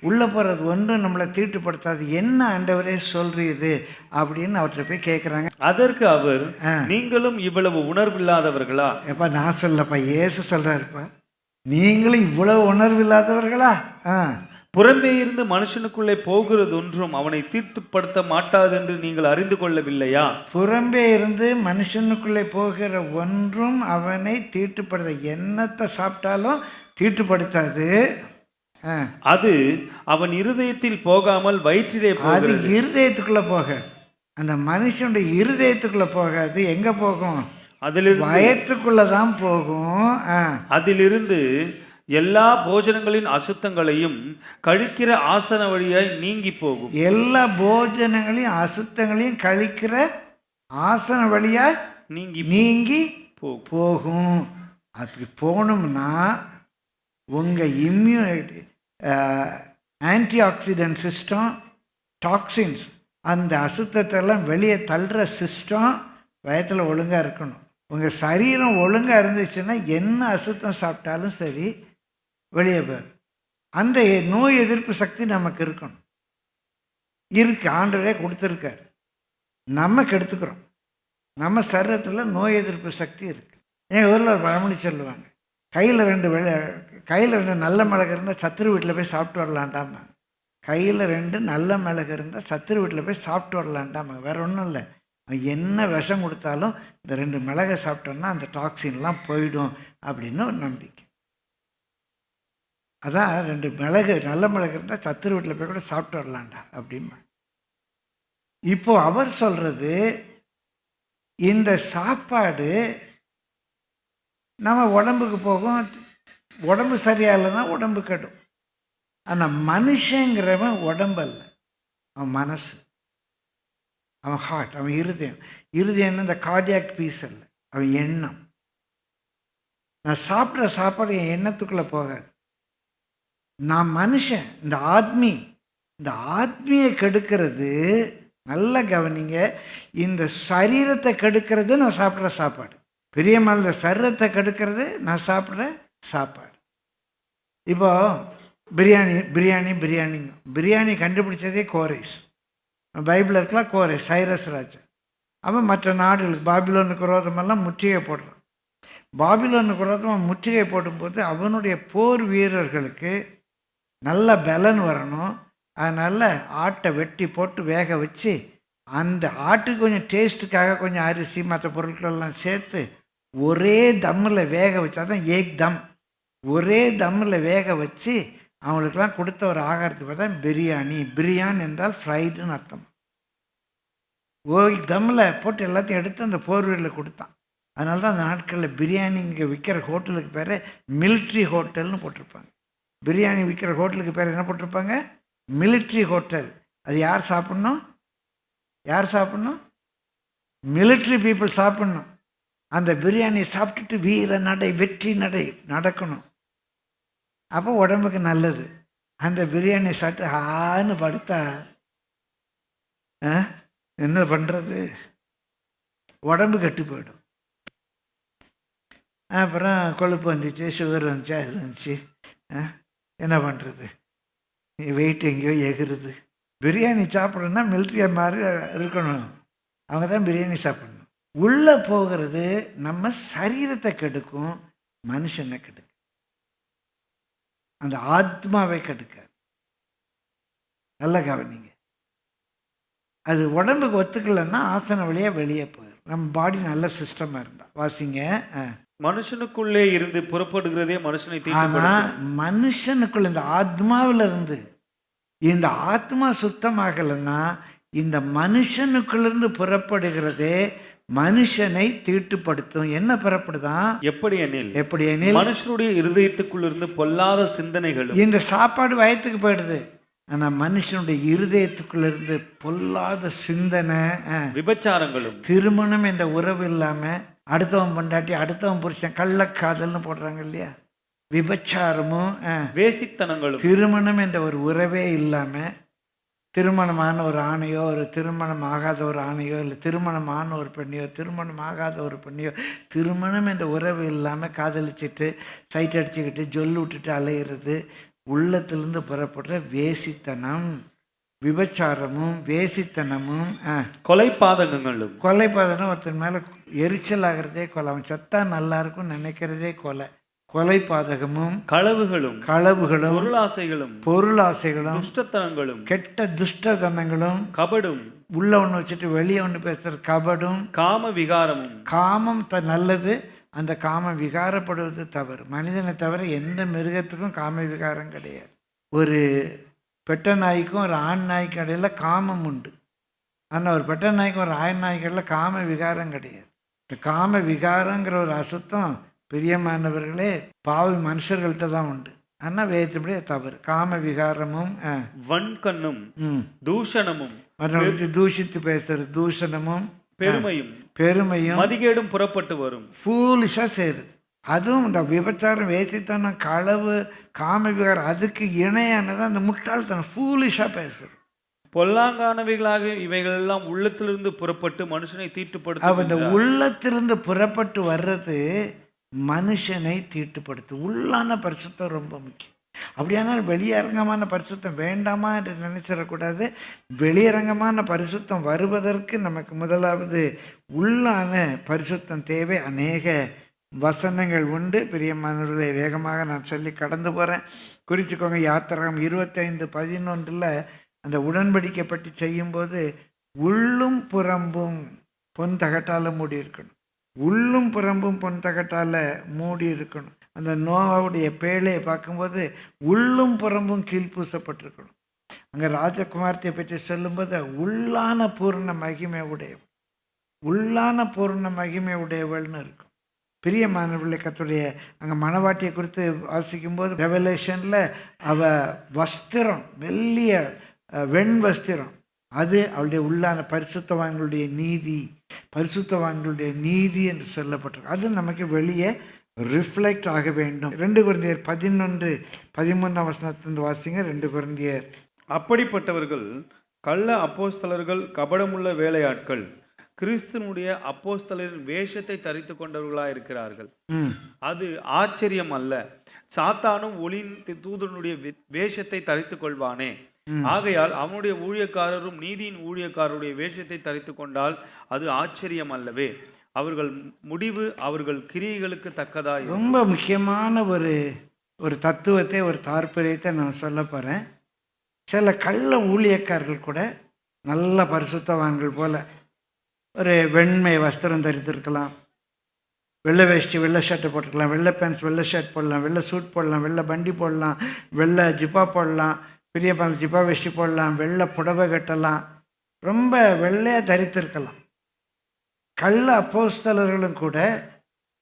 உள்ளே போகிறது ஒன்றும் நம்மளை தீட்டுப்படுத்தாது, என்ன ஆண்டவரே சொல்றீரு அப்படின்னு அவர்கிட்ட போய் கேட்குறாங்க. அதற்கு அவர், நீங்களும் இவ்வளவு உணர்வில்லாதவர்களா? எப்பா நான் சொல்லப்பா, இயேசு சொல்கிறாருப்பா, நீங்களும் இவ்வளவு உணர்வில்லாதவர்களா? புறம்பே இருந்து மனுஷனுக்குள்ளே போகிறது ஒன்றும் அவனை தீட்டுப்படுத்த மாட்டாது என்று நீங்கள் அறிந்து கொள்ளவில்லையா? புறம்பே இருந்து மனுஷனுக்குள்ளே போகிற ஒன்றும் அவனை தீட்டுப்படுத்த, என்னத்தை சாப்பிட்டாலும் தீட்டுப்படுத்தாது. அது அவன் இருதயத்தில் போகாமல் வயிற்றிலே அது இருதயத்துக்குள்ள போகாது. அந்த மனுஷனுடைய இருதயத்துக்குள்ள போகாது. எங்க போகும்? அதிலிருந்து வயிற்றுக்குள்ளதான் போகும். அதிலிருந்து எல்லா போஜனங்களின் அசுத்தங்களையும் கழிக்கிற ஆசன வழியாய் நீங்கி போகும். எல்லா போஜனங்களையும் அசுத்தங்களையும் கழிக்கிற ஆசன வழியாய் நீங்கி போகும். அதுக்கு போகணும்னா உங்கள் immunity, anti accident system, toxins, அந்த அசுத்தத்தெல்லாம் வெளியே தள்ளுற சிஸ்டம் வயத்தில் ஒழுங்காக இருக்கணும். உங்கள் சரீரம் ஒழுங்காக இருந்துச்சுன்னா என்ன அசுத்தம் சாப்பிட்டாலும் சரி வெளியே போயிடும். அந்த நோய் எதிர்ப்பு சக்தி நமக்கு இருக்கணும். இருக்கு, ஆண்டவரே கொடுத்துருக்காரு. நம்ம கெடுத்துக்கிறோம். நம்ம சரீரத்தில் நோய் எதிர்ப்பு சக்தி இருக்குது. எங்கள் ஊரில் ஒரு பழமொழி சொல்லுவாங்க, கையில் ரெண்டு நல்ல மிளகு இருந்தால் சத்துரு வீட்டில் போய் சாப்பிட்டு வரலான்டாமா. கையில் 2 நல்ல மிளகு இருந்தால் சத்துரு வீட்டில் போய் சாப்பிட்டு வரலான்டாமா. வேற ஒன்றும் இல்லை, என்ன விஷம் கொடுத்தாலும் இந்த 2 மிளகை சாப்பிட்டோம்னா அந்த டாக்ஸின்லாம் போயிடும் அப்படின்னு ஒரு நம்பிக்கை. அதான் 2 மிளகு, நல்ல மிளகு இருந்தால் சத்துரு வீட்டில் போய் கூட சாப்பிட்டு வரலாண்டா அப்படிமா. இப்போ அவர் சொல்றது, இந்த சாப்பாடு நம்ம உடம்புக்கு போகும், உடம்பு சரியாகலைன்னா உடம்பு கெடும். ஆனால் மனுஷங்கிறவன் உடம்பு அல்ல, அவன் மனசு, அவன் ஹார்ட், அவன் இருதயம். இருதயம் இந்த கார்டியாக் பீஸ் அல்ல, அவன் எண்ணம். நான் சாப்பிட்ற சாப்பாடு என் எண்ணத்துக்குள்ளே போகாது. நான் மனுஷன், இந்த ஆத்மியை கெடுக்கிறது, நல்லா கவனிங்க, இந்த சரீரத்தை கெடுக்கிறது நான் சாப்பிட்ற சாப்பாடு. பெரியம்மாள் இந்த சரீரத்தை கெடுக்கிறது நான் சாப்பிட்ற சாப்பாடு. இப்போ பிரியாணி கண்டுபிடிச்சதே கோரேஸ். பைபிள் இருக்கலாம் கோரேஸ், சைரஸ் ராஜா. அவன் மற்ற நாடுகளுக்கு பாபிலோனுக்கு விரோதமெல்லாம் முற்றுகை போடுறான். பாபிலோனுக்கு விரோதமாக முற்றுகை போடும்போது அவனுடைய போர் வீரர்களுக்கு நல்ல பலன் வரணும். அதனால் ஆட்டை வெட்டி போட்டு வேக வச்சு, அந்த ஆட்டுக்கு கொஞ்சம் டேஸ்ட்டுக்காக கொஞ்சம் அரிசி மற்ற பொருட்களெல்லாம் சேர்த்து ஒரே தம்மில் வேக வச்சு, அதான் ஏக் தம், ஒரே தம்மில் வேக வச்சு அவங்களுக்கெல்லாம் கொடுத்த ஒரு ஆகாரத்துக்கு பார்த்தா பிரியாணி. பிரியாணி என்றால் ஃப்ரைடுன்னு அர்த்தம். ஓய் தம்மில் போட்டு எல்லாத்தையும் எடுத்து அந்த போர்வையில் கொடுத்தான். அதனால தான் அந்த நாட்களில் பிரியாணி இங்கே விற்கிற ஹோட்டலுக்கு பேர் மிலிட்ரி ஹோட்டல்னு போட்டிருப்பாங்க. பிரியாணி விற்கிற ஹோட்டலுக்கு பேர் என்ன போட்டிருப்பாங்க? Military hotel. அது யார் சாப்பிட்ணும்? யார் சாப்பிட்ணும்? மிலிட்ரி பீப்புள் சாப்பிட்ணும். அந்த பிரியாணி சாப்பிட்டுட்டு வீர நடை வெற்றி நடை நடக்கணும். அப்போ உடம்புக்கு நல்லது. அந்த பிரியாணி சாப்பிட்டு ஆன்னு படுத்தா என்ன பண்ணுறது? உடம்பு கெட்டு போயிடும். அப்புறம் கொழுப்பு வந்துச்சு, சுகர் வந்துச்சு, அது வந்துச்சு. என்ன பண்ணுறது? வெயிட் எங்கேயோ எகுறுது. பிரியாணி சாப்பிடணுன்னா மிலிட்ரியை மாதிரி இருக்கணும். அவங்க தான் பிரியாணி சாப்பிடணும். உள்ளே போகிறது நம்ம சரீரத்தை கெடுக்கும், மனுஷனை கெடுக்கும், அந்த ஆத்மாவை கெடுக்க. நல்ல கவனிங்க. அது உடம்புக்கு ஒத்துக்கலைன்னா ஆசன வழியாக வெளியே போயிடும். நம்ம பாடி நல்ல சிஸ்டமாக இருந்தால். வாசிங்க. மனுஷனுக்குள்ளே இருந்து புறப்படுகிறதே மனுஷனை ஆனால் மனுஷனுக்குள்ள இந்த ஆத்மாவில் இருந்து இந்த ஆத்மா சுத்தமாகலைன்னா இந்த மனுஷனுக்குள்ளிருந்து புறப்படுகிறதே மனுஷனை தீட்டுப்படுத்தும். என்ன புறப்படுதான்? எப்படி எனில் மனுஷனுடைய இருதயத்துக்குள்ளிருந்து பொல்லாத சிந்தனைகள். இந்த சாப்பாடு வயத்துக்கு போயிடுது, ஆனால் மனுஷனுடைய இருதயத்துக்குள்ளிருந்து பொல்லாத சிந்தனை, விபச்சாரங்களும், திருமணம் என்ற உறவு இல்லாமல் அடுத்தவன் பொண்டாட்டி அடுத்தவன் புருஷன் கள்ளக்காதல்னு போடுறாங்க இல்லையா? விபச்சாரமும் வேசித்தனங்களும், திருமணம் என்ற ஒரு உறவே இல்லாமல் திருமணமான ஒரு ஆணையோ ஒரு திருமணம் ஆகாத ஒரு ஆணையோ இல்லை திருமணமான ஒரு பெண்ணையோ திருமணம் ஆகாத ஒரு பெண்ணையோ திருமணம் என்ற உறவு இல்லாமல் காதலிச்சுட்டு சைட் அடிச்சுக்கிட்டு ஜொல்லு விட்டுட்டு அலையிறது உள்ளத்திலிருந்து புறப்படுற வேசித்தனம். விபச்சாரமும் வேசித்தனமும் கொலைபாதகங்களும். கொலைபாதகம் ஒருத்தன் மேலே எரிச்சல் ஆகிறதே கொலை. அவன் சத்தா நல்லா இருக்கும் நினைக்கிறதே கொலை. கொலைபாதகமும் களவுகளும் பொருளாசைகளும் துஷ்டத்தனங்களும் கெட்ட துஷ்டத்தனங்களும் கபடும் உள்ள ஒன்று வச்சுட்டு வெளியே ஒன்று பேசுகிற கபடும் காம விகாரமும். காமம் நல்லது, அந்த காமம் விகாரப்படுவது தவறு. மனிதனை தவிர எந்த மிருகத்துக்கும் காம விகாரம் கிடையாது. ஒரு பெட்ட நாய்க்கும் ஒரு ஆண் நாய்க்கும் இடையில காமம் உண்டு. ஆனால் ஒரு பெட்ட நாய்க்கும் ஒரு ஆண் நாய்க்கு காம விகாரம் கிடையாது. இந்த காம விகாரங்கிற ஒரு அசுத்தம் பிரியமானவர்களே பாவி மனுஷர்கள்ட்ட தான் உண்டு. ஆனால் வேதத்துப்படி தவறு. காம விகாரமும் வன்கண்ணும் தூஷணமும், மற்றவர்களுக்கு தூஷித்து பேசுறது, தூஷணமும் பெருமையும் மதிகேடும் புறப்பட்டு வரும். ஃபூலிஷாக செய்யுது. அதுவும் இந்த விபச்சாரம் வேசித்தனம் களவு காம விகாரம் அதுக்கு இணையானதான் அந்த முட்டாள்தனம். ஃபூலிஷாக பேசுறது. பொல்லாங்கானவைகளாக இவைகள் எல்லாம் உள்ளத்திலிருந்து புறப்பட்டு மனுஷனை தீட்டுப்படுத்தும். இந்த உள்ளத்திலிருந்து புறப்பட்டு வர்றது மனுஷனை தீட்டுப்படுத்தும். உள்ளான பரிசுத்தம் ரொம்ப முக்கியம். அப்படியானால் வெளியரங்கமான பரிசுத்தம் வேண்டாமா என்று நினைச்சிடக்கூடாது. வெளியரங்கமான பரிசுத்தம் வருவதற்கு நமக்கு முதலாவது உள்ளான பரிசுத்தம் தேவை. அநேக வசனங்கள் உண்டு. பிரியமானவர்களை வேகமாக நான் சொல்லி கடந்து போகிறேன், குறிச்சுக்கோங்க. யாத்திராகம் 25:11 அந்த உடன்படிக்கை பற்றி செய்யும்போது உள்ளும் புறம்பும் பொன் தகட்டால் மூடி இருக்கணும். உள்ளும் புறம்பும் பொன் தகட்டால் மூடி இருக்கணும். அந்த நோவாவுடைய பேழையை பார்க்கும்போது உள்ளும் புறம்பும் கீழ்பூசப்பட்டிருக்கணும். அங்கே ராஜகுமார்த்தியை பற்றி சொல்லும்போது உள்ளான பூர்ண மகிமை உடையவள், உள்ளான பூர்ண மகிமை உடையவள்னு இருக்கும். பிரியமானவர்களை கர்த்தருடைய அங்கே மணவாட்டியை குறித்து வாசிக்கும்போது ரெவலேஷனில் அவள் வஸ்திரம் மெல்லிய வெண் வஸ்திரம், அது அவளுடைய உள்ளான பரிசுத்தவான்களுடைய நீதி, பரிசுத்தவான்களுடைய நீதி என்று சொல்லப்பட்டிருக்கு. அது நமக்கு வெளியே ரிஃப்ளெக்ட் ஆக வேண்டும். 2 கொரிந்தியர் 11:13 வாசிங்க. 2 கொரிந்தியர். அப்படிப்பட்டவர்கள் கள்ள அப்போஸ்தலர்கள், கபடமுள்ள வேலையாட்கள், கிறிஸ்துனுடைய அப்போஸ்தலரின் வேஷத்தை தரித்து கொண்டவர்களாக இருக்கிறார்கள். அது ஆச்சரியம் அல்ல. சாத்தானும் ஒளியின் தூதனுடைய வேஷத்தை தரித்து கொள்வானே. ஆகையால் அவனுடைய ஊழியக்காரரும் நீதியின் ஊழியக்காரருடைய வேஷத்தை தரித்து கொண்டால் அது ஆச்சரியம் அல்லவே. அவர்கள் முடிவு அவர்கள் கிரியைகளுக்கு தக்கதாய். ரொம்ப முக்கியமான ஒரு தத்துவத்தை, ஒரு தாற்பயத்தை நான் சொல்ல போகிறேன். சில கள்ள ஊழியக்காரர்கள் கூட நல்ல பரிசுத்தவான்கள் போல ஒரு வெண்மை வஸ்திரம் தரித்திருக்கலாம், வெள்ளை வேஷ்டி வெள்ளை ஷர்ட்டை போட்டுக்கலாம், வெள்ளை பேண்ட்ஸ் வெள்ளை ஷர்ட் போடலாம், வெள்ளை சூட் போடலாம், வெள்ளை பண்டி போடலாம், வெள்ளை ஜிப்பா போடலாம், பெரிய ஜிப்பா வேஷ்டி போடலாம், வெள்ளை புடவை கட்டலாம். ரொம்ப வெள்ளையாக தரித்திருக்கலாம். கள்ள அப்போஸ்தலர்களும் கூட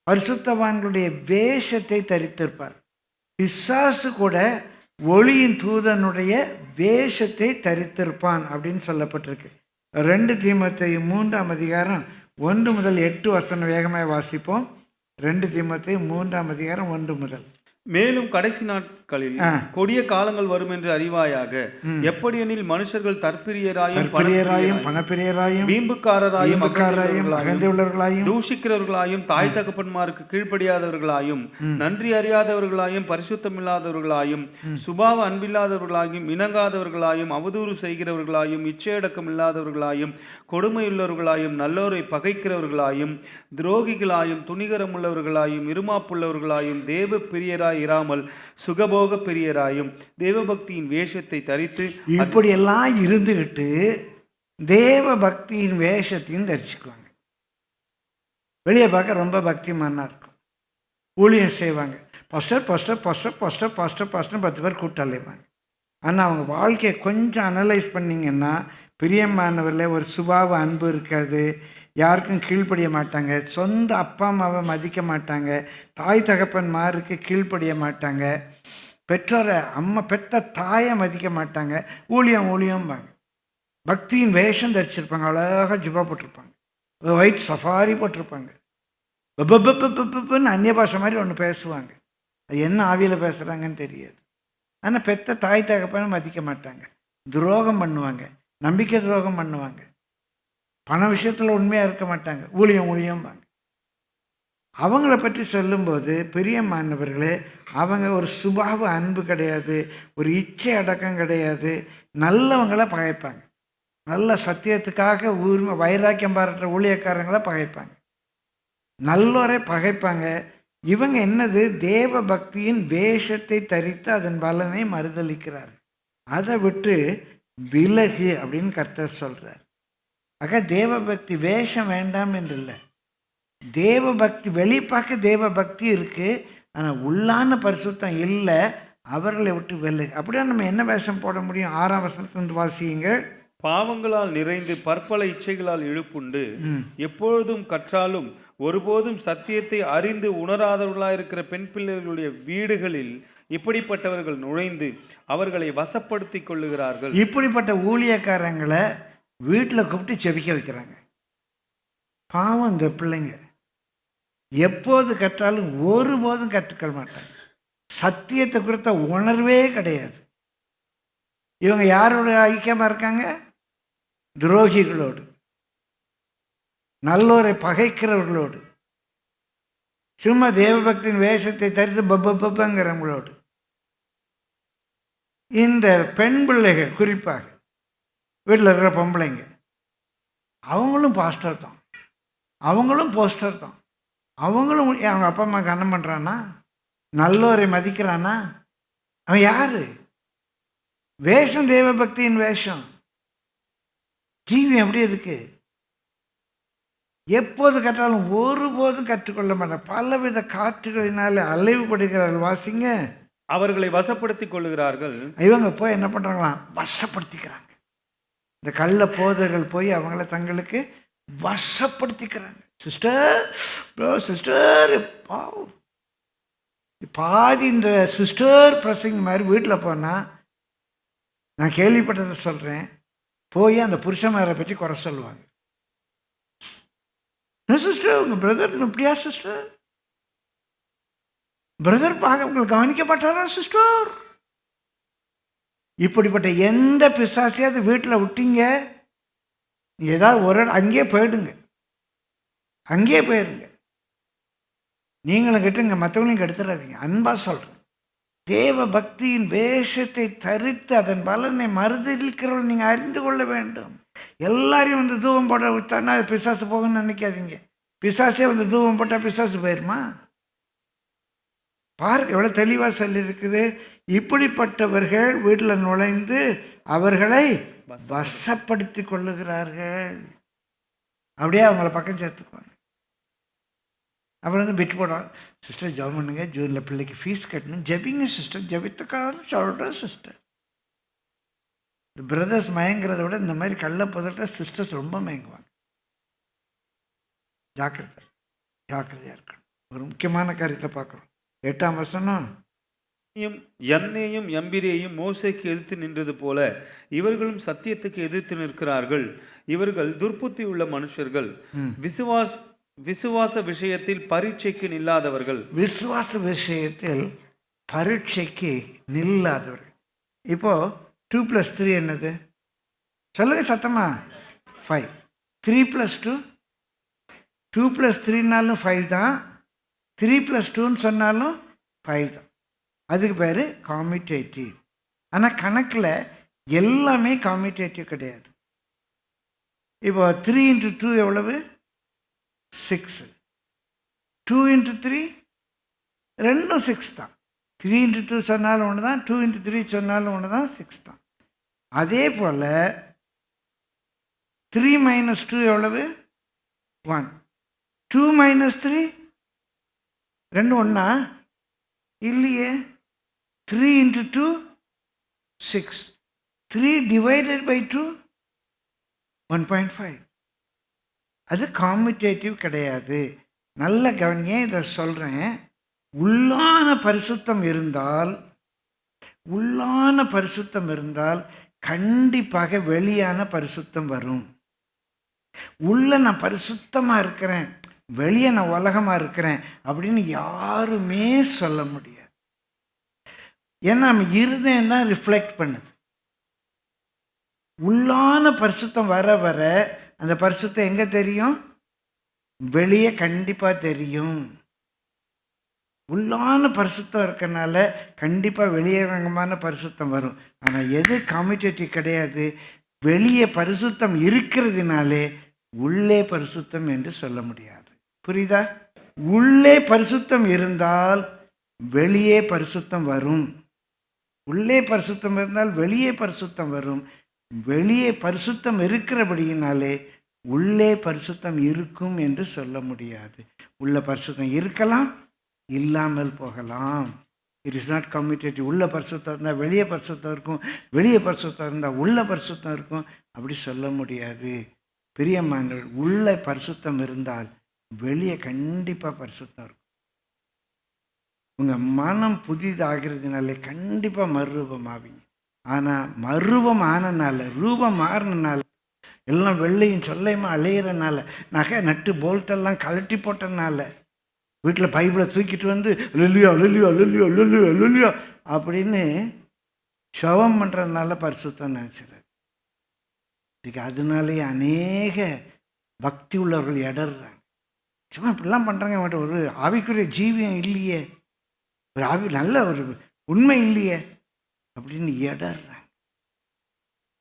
பரிசுத்தவான்களுடைய வேஷத்தை தரித்திருப்பார். பிசாசு கூட ஒளியின் தூதனுடைய வேஷத்தை தரித்திருப்பான் அப்படின்னு சொல்லப்பட்டிருக்கு. 2 தீமோத்தேயு 3ஆம் அதிகாரம் 1 முதல் 8 வசனம் வேகமாக வாசிப்போம். 2 தீமோத்தேயு 3ஆம் அதிகாரம் 1 முதல். மேலும் கடைசி நாட்களில் கொடிய காலங்கள் வரும் என்று அறிவாயாக. எப்படியெனில் மனுஷர்கள் தற்பிரியராயும் பணப்பிரியராயும் வீம்புக்காரராயும் அகந்தையுள்ளவர்களாயும் தூஷிக்கிறவர்களாயும் தாய் தகப்பன்மாருக்கு கீழ்ப்படியாதவர்களாயும் நன்றி அறியாதவர்களாயும் பரிசுத்தமில்லாதவர்களாயும் சுபாவ அன்பில்லாதவர்களாயும் இணங்காதவர்களாயும் அவதூறு செய்கிறவர்களாயும் இச்சையடக்கம் இல்லாதவர்களாயும் கொடுமையுள்ளவர்களாயும் நல்லோரை பகைக்கிறவர்களாயும் துரோகிகளாயும் துணிகரமுள்ளவர்களாயும் இருமாப்புள்ளவர்களாயும் தேவ பிரியராய் இராமல் சுகபோக பிரியராயும் தேவபக்தியின் வேஷத்தை தரித்து இப்படியெல்லாம் இருந்துகிட்டு தேவ பக்தியின் வேஷத்தையும் தரிச்சுக்குவாங்க. வெளியே பார்க்க ரொம்ப பக்திமானா இருக்கும். ஊழியம் செய்வாங்க. பாஸ்டர் 10 பேர் கூட்டாளிவாங்க. ஆனால் அவங்க வாழ்க்கையை கொஞ்சம் அனலைஸ் பண்ணிங்கன்னா பிரியமானவரில் ஒரு சுபாவ அன்பு இருக்காது. யாருக்கும் கீழ்ப்படிய மாட்டாங்க. சொந்த அப்பா அம்மாவை மதிக்க மாட்டாங்க. தாய் தகப்பன்மாருக்கு கீழ்ப்படிய மாட்டாங்க. பெற்றோரை பெத்த தாயை மதிக்க மாட்டாங்க. ஊழியம்பாங்க. பக்தியின் வேஷம் தரிச்சிருப்பாங்க. அழகாக ஜுபா போட்டிருப்பாங்க. ஒயிட் சஃபாரி போட்டிருப்பாங்க. அந்நிய பாஷை மாதிரி ஒன்று பேசுவாங்க. அது என்ன ஆவியில் பேசுகிறாங்கன்னு தெரியாது. ஆனால் பெத்த தாய் தகப்பனை மதிக்க மாட்டாங்க. துரோகம் பண்ணுவாங்க. நம்பிக்கை துரோகம் பண்ணுவாங்க. பண விஷயத்தில் உண்மையாக இருக்க மாட்டாங்க. ஊழியம்பாங்க. அவங்கள பற்றி சொல்லும்போது பிரியமானவர்களே, அவங்க ஒரு சுபாவ அன்பு கிடையாது. ஒரு இச்சை அடக்கம் கிடையாது. நல்லவங்களை பகைப்பாங்க. நல்ல சத்தியத்துக்காக வைராக்கியம் பாராட்டுற ஊழியக்காரங்களை பகைப்பாங்க. நல்லோரை பகைப்பாங்க. இவங்க என்னது? தேவ பக்தியின் வேஷத்தை தரித்து அதன் பலனை மறுதளிக்கிறார். அதை விட்டு விலகு அப்படின்னு கர்த்தர் சொல்கிறார். ஆக தேவ பக்தி வேஷம் வேண்டாம் என்று இல்லை. தேவ பக்தி வெளிப்பாக்க தேவ பக்தி இருக்குது. ஆனால் உள்ளான பரிசுத்தம் இல்லை. அவர்களை விட்டு விலகு. அப்படியே நம்ம என்ன வேஷம் போட முடியும்? 6ஆம் வசனத்திலிருந்து வாசியுங்கள். பாவங்களால் நிறைந்து பற்பல இச்சைகளால் இழுப்புண்டு எப்பொழுதும் கற்றாலும் ஒருபோதும் சத்தியத்தை அறிந்து உணராதவர்களாயிருக்கிற பெண் பிள்ளைகளுடைய வீடுகளில் இப்படிப்பட்டவர்கள் நுழைந்து அவர்களை வசப்படுத்தி கொள்ளுகிறார்கள். இப்படிப்பட்ட ஊழியக்காரங்களை வீட்டில் கூப்பிட்டு செபிக்க வைக்கிறாங்க. பாவம் இந்த பிள்ளைங்க எப்போது கற்றாலும் ஒருபோதும் கற்றுக்க மாட்டாங்க. சத்தியத்தை குறித்த உணர்வே கிடையாது. இவங்க யாரோட ஐக்கியமாக இருக்காங்க? துரோகிகளோடு, நல்லோரை பகைக்கிறவர்களோடு, சும்மா தேவபக்தியின் வேஷத்தை தரித்து பப்பங்கிறவங்களோடு. இந்த பெண் பிள்ளைகள் குறிப்பாக வீட்டில் இருக்கிற பொம்பளைங்க, அவங்களும் பாஸ்டர் தான், அவங்களும் போஸ்டர் தான். அவங்களும் அவங்க அப்பா அம்மா கனம் பண்ணுறான்னா, நல்லோரை மதிக்கிறானா, அவன் யார்? வேஷம் தேவபக்தியின் வேஷம். ஜீவியம் எப்படி இருக்கு? எப்போது கற்றாலும் ஒருபோதும் கற்றுக்கொள்ள மாட்டாங்க. பலவித காற்றுகளினால அலைவுபடுகிறார்கள். வாசிங்க. அவர்களை வசப்படுத்தி கொள்ளுகிறார்கள். இவங்க போய் என்ன பண்ணுறாங்களாம்? வசப்படுத்திக்கிறாங்க. இந்த கள்ள போதர்கள் போய் அவங்கள தங்களுக்கு வசப்படுத்திக்கிறாங்க. சிஸ்டர் பாதி இந்த சிஸ்டர் பிரசிங் மாதிரி வீட்டில் போனால் நான் கேள்விப்பட்டதை சொல்கிறேன். போய் அந்த புருஷமாரை பற்றி குறை சொல்லுவாங்க. சிஸ்டர் உங்கள் பிரதர் இப்படியா சிஸ்டர்? பிரதர் பார்க்க உங்களுக்கு கவனிக்கப்பட்டாரா சிஸ்டர்? இப்படிப்பட்ட எந்த பிசாசையாவது வீட்டில் விட்டீங்க, ஏதாவது ஒரு அங்கேயே போயிடுங்க. நீங்களும் கெட்டுங்க, மற்றவங்களையும் கெடுத்துடாதீங்க. அன்பாக சொல்கிறேன். தேவ பக்தியின் வேஷத்தை தரித்து அதன் பலனை மறுதளிக்கிறவர்கள் நீங்கள் அறிந்து கொள்ள வேண்டும். எல்லாரையும் வந்து தூவம் போட விட்டான்னா அது பிசாசு போகணும்னு நினைக்காதீங்க. பிசாசே வந்து தூவம் போட்டால் பிசாசு போயிடுமா? பாருங்க எவ்வளோ தெளிவாக சொல்லியிருக்குது. இப்படிப்பட்டவர்கள் வீட்டில் நுழைந்து அவர்களை வசப்படுத்தி கொள்ளுகிறார்கள். அப்படியே அவங்கள பக்கம் சேர்த்துக்குவாங்க. அப்புறம் வந்து பிட் போடுவாங்க. சிஸ்டர் ஜெபம் பண்ணுங்க, ஜூனில் பிள்ளைக்கு ஃபீஸ் கட்டணும், ஜெபிங்க சிஸ்டர், ஜெபித்துக்காக சொல்கிறேன் சிஸ்டர். இந்த பிரதர்ஸ் மயங்கிறத விட இந்த மாதிரி கள்ள புதட்ட சிஸ்டர்ஸ் ரொம்ப மயங்குவாங்க. ஜாக்கிரதையாக இருக்கணும். ஒரு முக்கியமான காரியத்தை பார்க்குறோம். 8ஆம் வசனம், யன்னேயும் யம்பிரேயும் மோசேக்கு எதிர்த்து நின்றது போல இவர்களும் சத்தியத்துக்கு எதிர்த்து நிற்கிறார்கள். இவர்கள் துர்ப்புத்தி உள்ள மனுஷர்கள், விசுவாச விஷயத்தில் பரீட்சைக்கு நில்லாதவர்கள். விசுவாச விஷயத்தில் பரீட்சைக்கு நில்லாதவர்கள். இப்போ 2+3 என்னது சொல்லுங்க சத்தமா? 5. 3+2, 2+3னாலும் 5 தான், 3+2ன்னு சொன்னாலும் 5 தான். அதுக்கு பேர் காமிட்டேட்டிவ். ஆனால் கணக்கில் எல்லாமே காமிட்டேட்டிவ் கிடையாது. இப்போ 3 × 2 எவ்வளவு? 6. 2 × 3 ரெண்டும் 6 தான். 3 × 2 சொன்னாலும் ஒன்று தான், 2 × 3 சொன்னாலும் ஒன்று தான், 6 தான். அதே போல் 3 - 2 எவ்வளவு? 1. 2 - 3 ரெண்டும் ஒன்றா? இல்லையே. 3 × 2 6. 3 ÷ 2 1.5. அது காமிட்டேட்டிவ் கிடையாது. நல்ல கவனியே, இதை சொல்கிறேன். உள்ளான பரிசுத்தம் இருந்தால் கண்டிப்பாக வெளியான பரிசுத்தம் வரும். உள்ள நான் பரிசுத்தமாக இருக்கிறேன், வெளியே நான் உலகமாக இருக்கிறேன் அப்படின்னு யாருமே சொல்ல முடியாது. ஏன்னா நம்ம இருதயம் தான் ரிஃப்ளெக்ட் பண்ணுது. உள்ளான பரிசுத்தம் வர வர அந்த பரிசுத்தம் எங்கே தெரியும்? வெளியே கண்டிப்பாக தெரியும். உள்ளான பரிசுத்தம் இருக்கனால கண்டிப்பாக வெளியரங்கமான பரிசுத்தம் வரும். ஆனால் எது காமிட்டேட்டிவ் கிடையாது. வெளியே பரிசுத்தம் இருக்கிறதுனாலே உள்ளே பரிசுத்தம் என்று சொல்ல முடியாது. புரியுதா? உள்ளே பரிசுத்தம் இருந்தால் வெளியே பரிசுத்தம் வரும். உள்ளே பரிசுத்தம் இருந்தால் வெளியே பரிசுத்தம் வரும். வெளியே பரிசுத்தம் இருக்கிறபடியினாலே உள்ளே பரிசுத்தம் இருக்கும் என்று சொல்ல முடியாது. உள்ள பரிசுத்தம் இருக்கலாம், இல்லாமல் போகலாம். It is not commutative. உள்ள பரிசுத்தம் இருந்தால் வெளியே பரிசுத்தம் இருக்கும், வெளியே பரிசுத்தம் இருந்தால் உள்ள பரிசுத்தம் இருக்கும், அப்படி சொல்ல முடியாது. பிரியமானவர்கள், உள்ள பரிசுத்தம் இருந்தால் வெளியே கண்டிப்பாக பரிசுத்தம் இருக்கும். உங்கள் மனம் புதிதாகிறதுனாலே கண்டிப்பாக மறுரூபம் ஆவீங்க. ஆனால் மறுரூபம் ஆனனால, ரூபம் மாறினால, எல்லாம் வெள்ளையும் சொல்லையுமா அலையிறனால, நகை நட்டு போல்ட்டெல்லாம் கலட்டி போட்டனால, வீட்டில் பைபிளை தூக்கிட்டு வந்து லொல்லியோ லொல்லியோ லொல்லியோ லொல்லியோ லொல்லியோ அப்படின்னு சவம் பண்ணுறதுனால பரிசுத்தம் நினச்சிடுது. இதுக்கு அதனாலேயே அநேக பக்தி உள்ளவர்கள் இடர்றாங்க. சும்மா இப்படிலாம் பண்ணுறாங்க, அவன்கிட்ட ஒரு ஆவிக்குரிய ஜீவியம் இல்லையே, ஒரு ஆவி நல்ல ஒரு உண்மை இல்லையே அப்படின்னு இடர்றாங்க.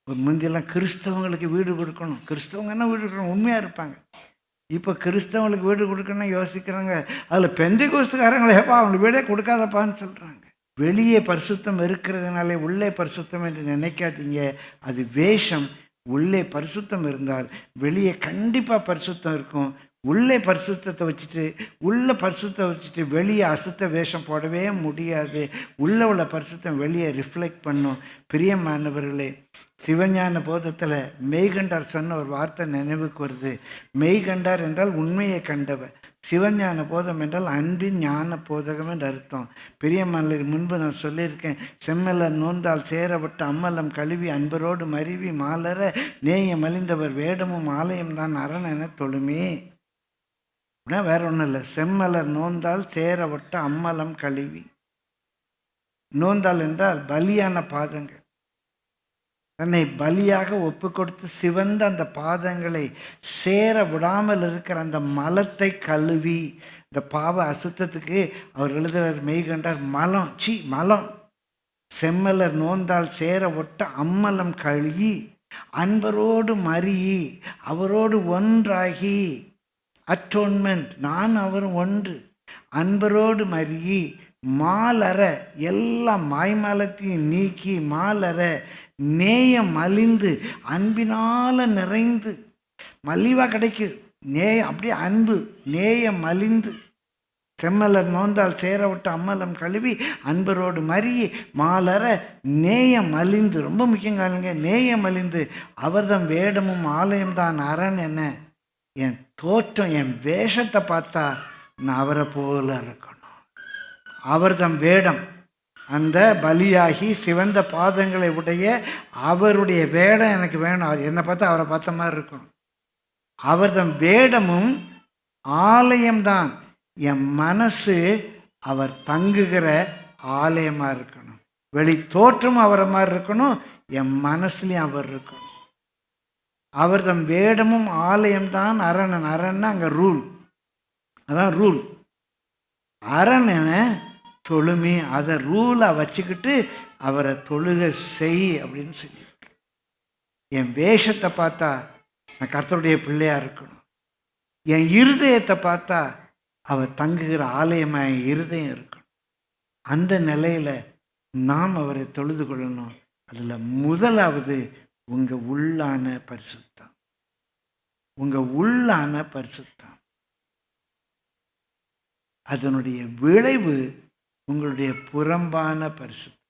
ஒரு முந்தியெல்லாம் கிறிஸ்தவங்களுக்கு வீடு கொடுக்கணும், கிறிஸ்தவங்கன்னா வீடு கொடுக்கணும், உண்மையாக இருப்பாங்க. இப்போ கிறிஸ்தவங்களுக்கு வீடு கொடுக்கணும்னு யோசிக்கிறாங்க. அதில் பெந்தைகோஸ்துக்காரங்களே எப்பா அவங்களுக்கு வீடே கொடுக்காதப்பான்னு சொல்கிறாங்க. வெளியே பரிசுத்தம் இருக்கிறதுனாலே உள்ளே பரிசுத்தம் என்று நினைக்காதீங்க, அது வேஷம். உள்ளே பரிசுத்தம் இருந்தால் வெளியே கண்டிப்பாக பரிசுத்தம் இருக்கும். உள்ளே பரிசுத்தத்தை வச்சுட்டு வெளியே அசுத்த வேஷம் போடவே முடியாது. உள்ள பரிசுத்தம் வெளியே ரிஃப்ளெக்ட் பண்ணும். பிரியமானவர்களே, சிவஞான போதத்தில் மெய்கண்டார் சொன்ன ஒரு வார்த்தை நினைவுக்கு வருது. மெய்கண்டார் என்றால் உண்மையை கண்டவர், சிவஞான போதம் என்றால் அன்பின் ஞான போதகம் என்று அர்த்தம். பிரியமான இது முன்பு நான் சொல்லியிருக்கேன். செம்மலர் நோந்தால் சேரப்பட்ட அம்மலம் கழுவி அன்பரோடு மருவி மாலர நேயம் அழிந்தவர் வேடமும் ஆலயம் தான் அரண் என தொழுமே. அப்படின்னா வேற ஒன்றும் இல்லை. செம்மலர் நோந்தால் சேரப்பட்ட அம்மலம் கழுவி, நோந்தால் என்றால் பலியான பாதங்கள், தன்னை பலியாக ஒப்பு கொடுத்து சிவந்த அந்த பாதங்களை சேர விடாமல் இருக்கிற அந்த மலத்தை கழுவி, இந்த பாவ அசுத்தத்துக்கு அவர் எழுதுகிறார் மெய்கண்டார், மலம் செம்மலர் நோந்தால் சேர ஒட்ட அம்மலம் கழுவி அன்பரோடு மறியி அவரோடு ஒன்றாகி, அட்டோன்மெண்ட், நான் அவரும் ஒன்று, அன்பரோடு மறியி மாலற, எல்லா மாய்மாலத்தையும் நீக்கி மாலற நேயம் மலிந்து அன்பினால நிறைந்து, மலிவாக கிடைக்குது நேயம், அப்படியே அன்பு நேயம் மலிந்து. செம்மலர் மோந்தால் சேர விட்டு அம்மலம் கழுவி அன்பரோடு மறியி மாலர நேயம் அழிந்து, ரொம்ப முக்கியம் காணுங்க, நேயம் அழிந்து அவர்தம் வேடமும் ஆலயம்தான் அரண் என்ன. என் தோற்றம், என் வேஷத்தை பார்த்தா நான் அவரை போல இருக்கணும். அவர்தம் வேடம், அந்த பலியாகி சிவந்த பாதங்களை உடைய அவருடைய வேடம் எனக்கு வேணும். அவர் என்னை பார்த்தா அவரை பார்த்த மாதிரி இருக்கும். அவர்தம் வேடமும் ஆலயம்தான், என் மனசு அவர் தங்குகிற ஆலயமாக இருக்கணும். வெளி தோற்றமும் அவரை மாதிரி இருக்கணும், என் மனசுலையும் அவர் இருக்கணும். அவர்தம் வேடமும் ஆலயம்தான் அரணன். அரண்னா அங்கே ரூல், அதான் ரூல். அரணனை தொழுமே, அதை ரூலாக வச்சுக்கிட்டு அவரை தொழுக செய் அப்படின்னு சொல்லி. என் வேஷத்தை பார்த்தா நான் கர்த்தருடைய பிள்ளையாக இருக்கணும். என் இருதயத்தை பார்த்தா அவர் தங்குகிற ஆலயமாக என் இருதயம் இருக்கணும். அந்த நிலையில் நாம் அவரை தொழுது கொள்ளணும். அதில் முதலாவது உங்கள் உள்ளான பரிசுத்தம். உங்கள் உள்ளான பரிசுத்தம், அதனுடைய விளைவு உங்களுடைய புறம்பான பரிசுத்தம்.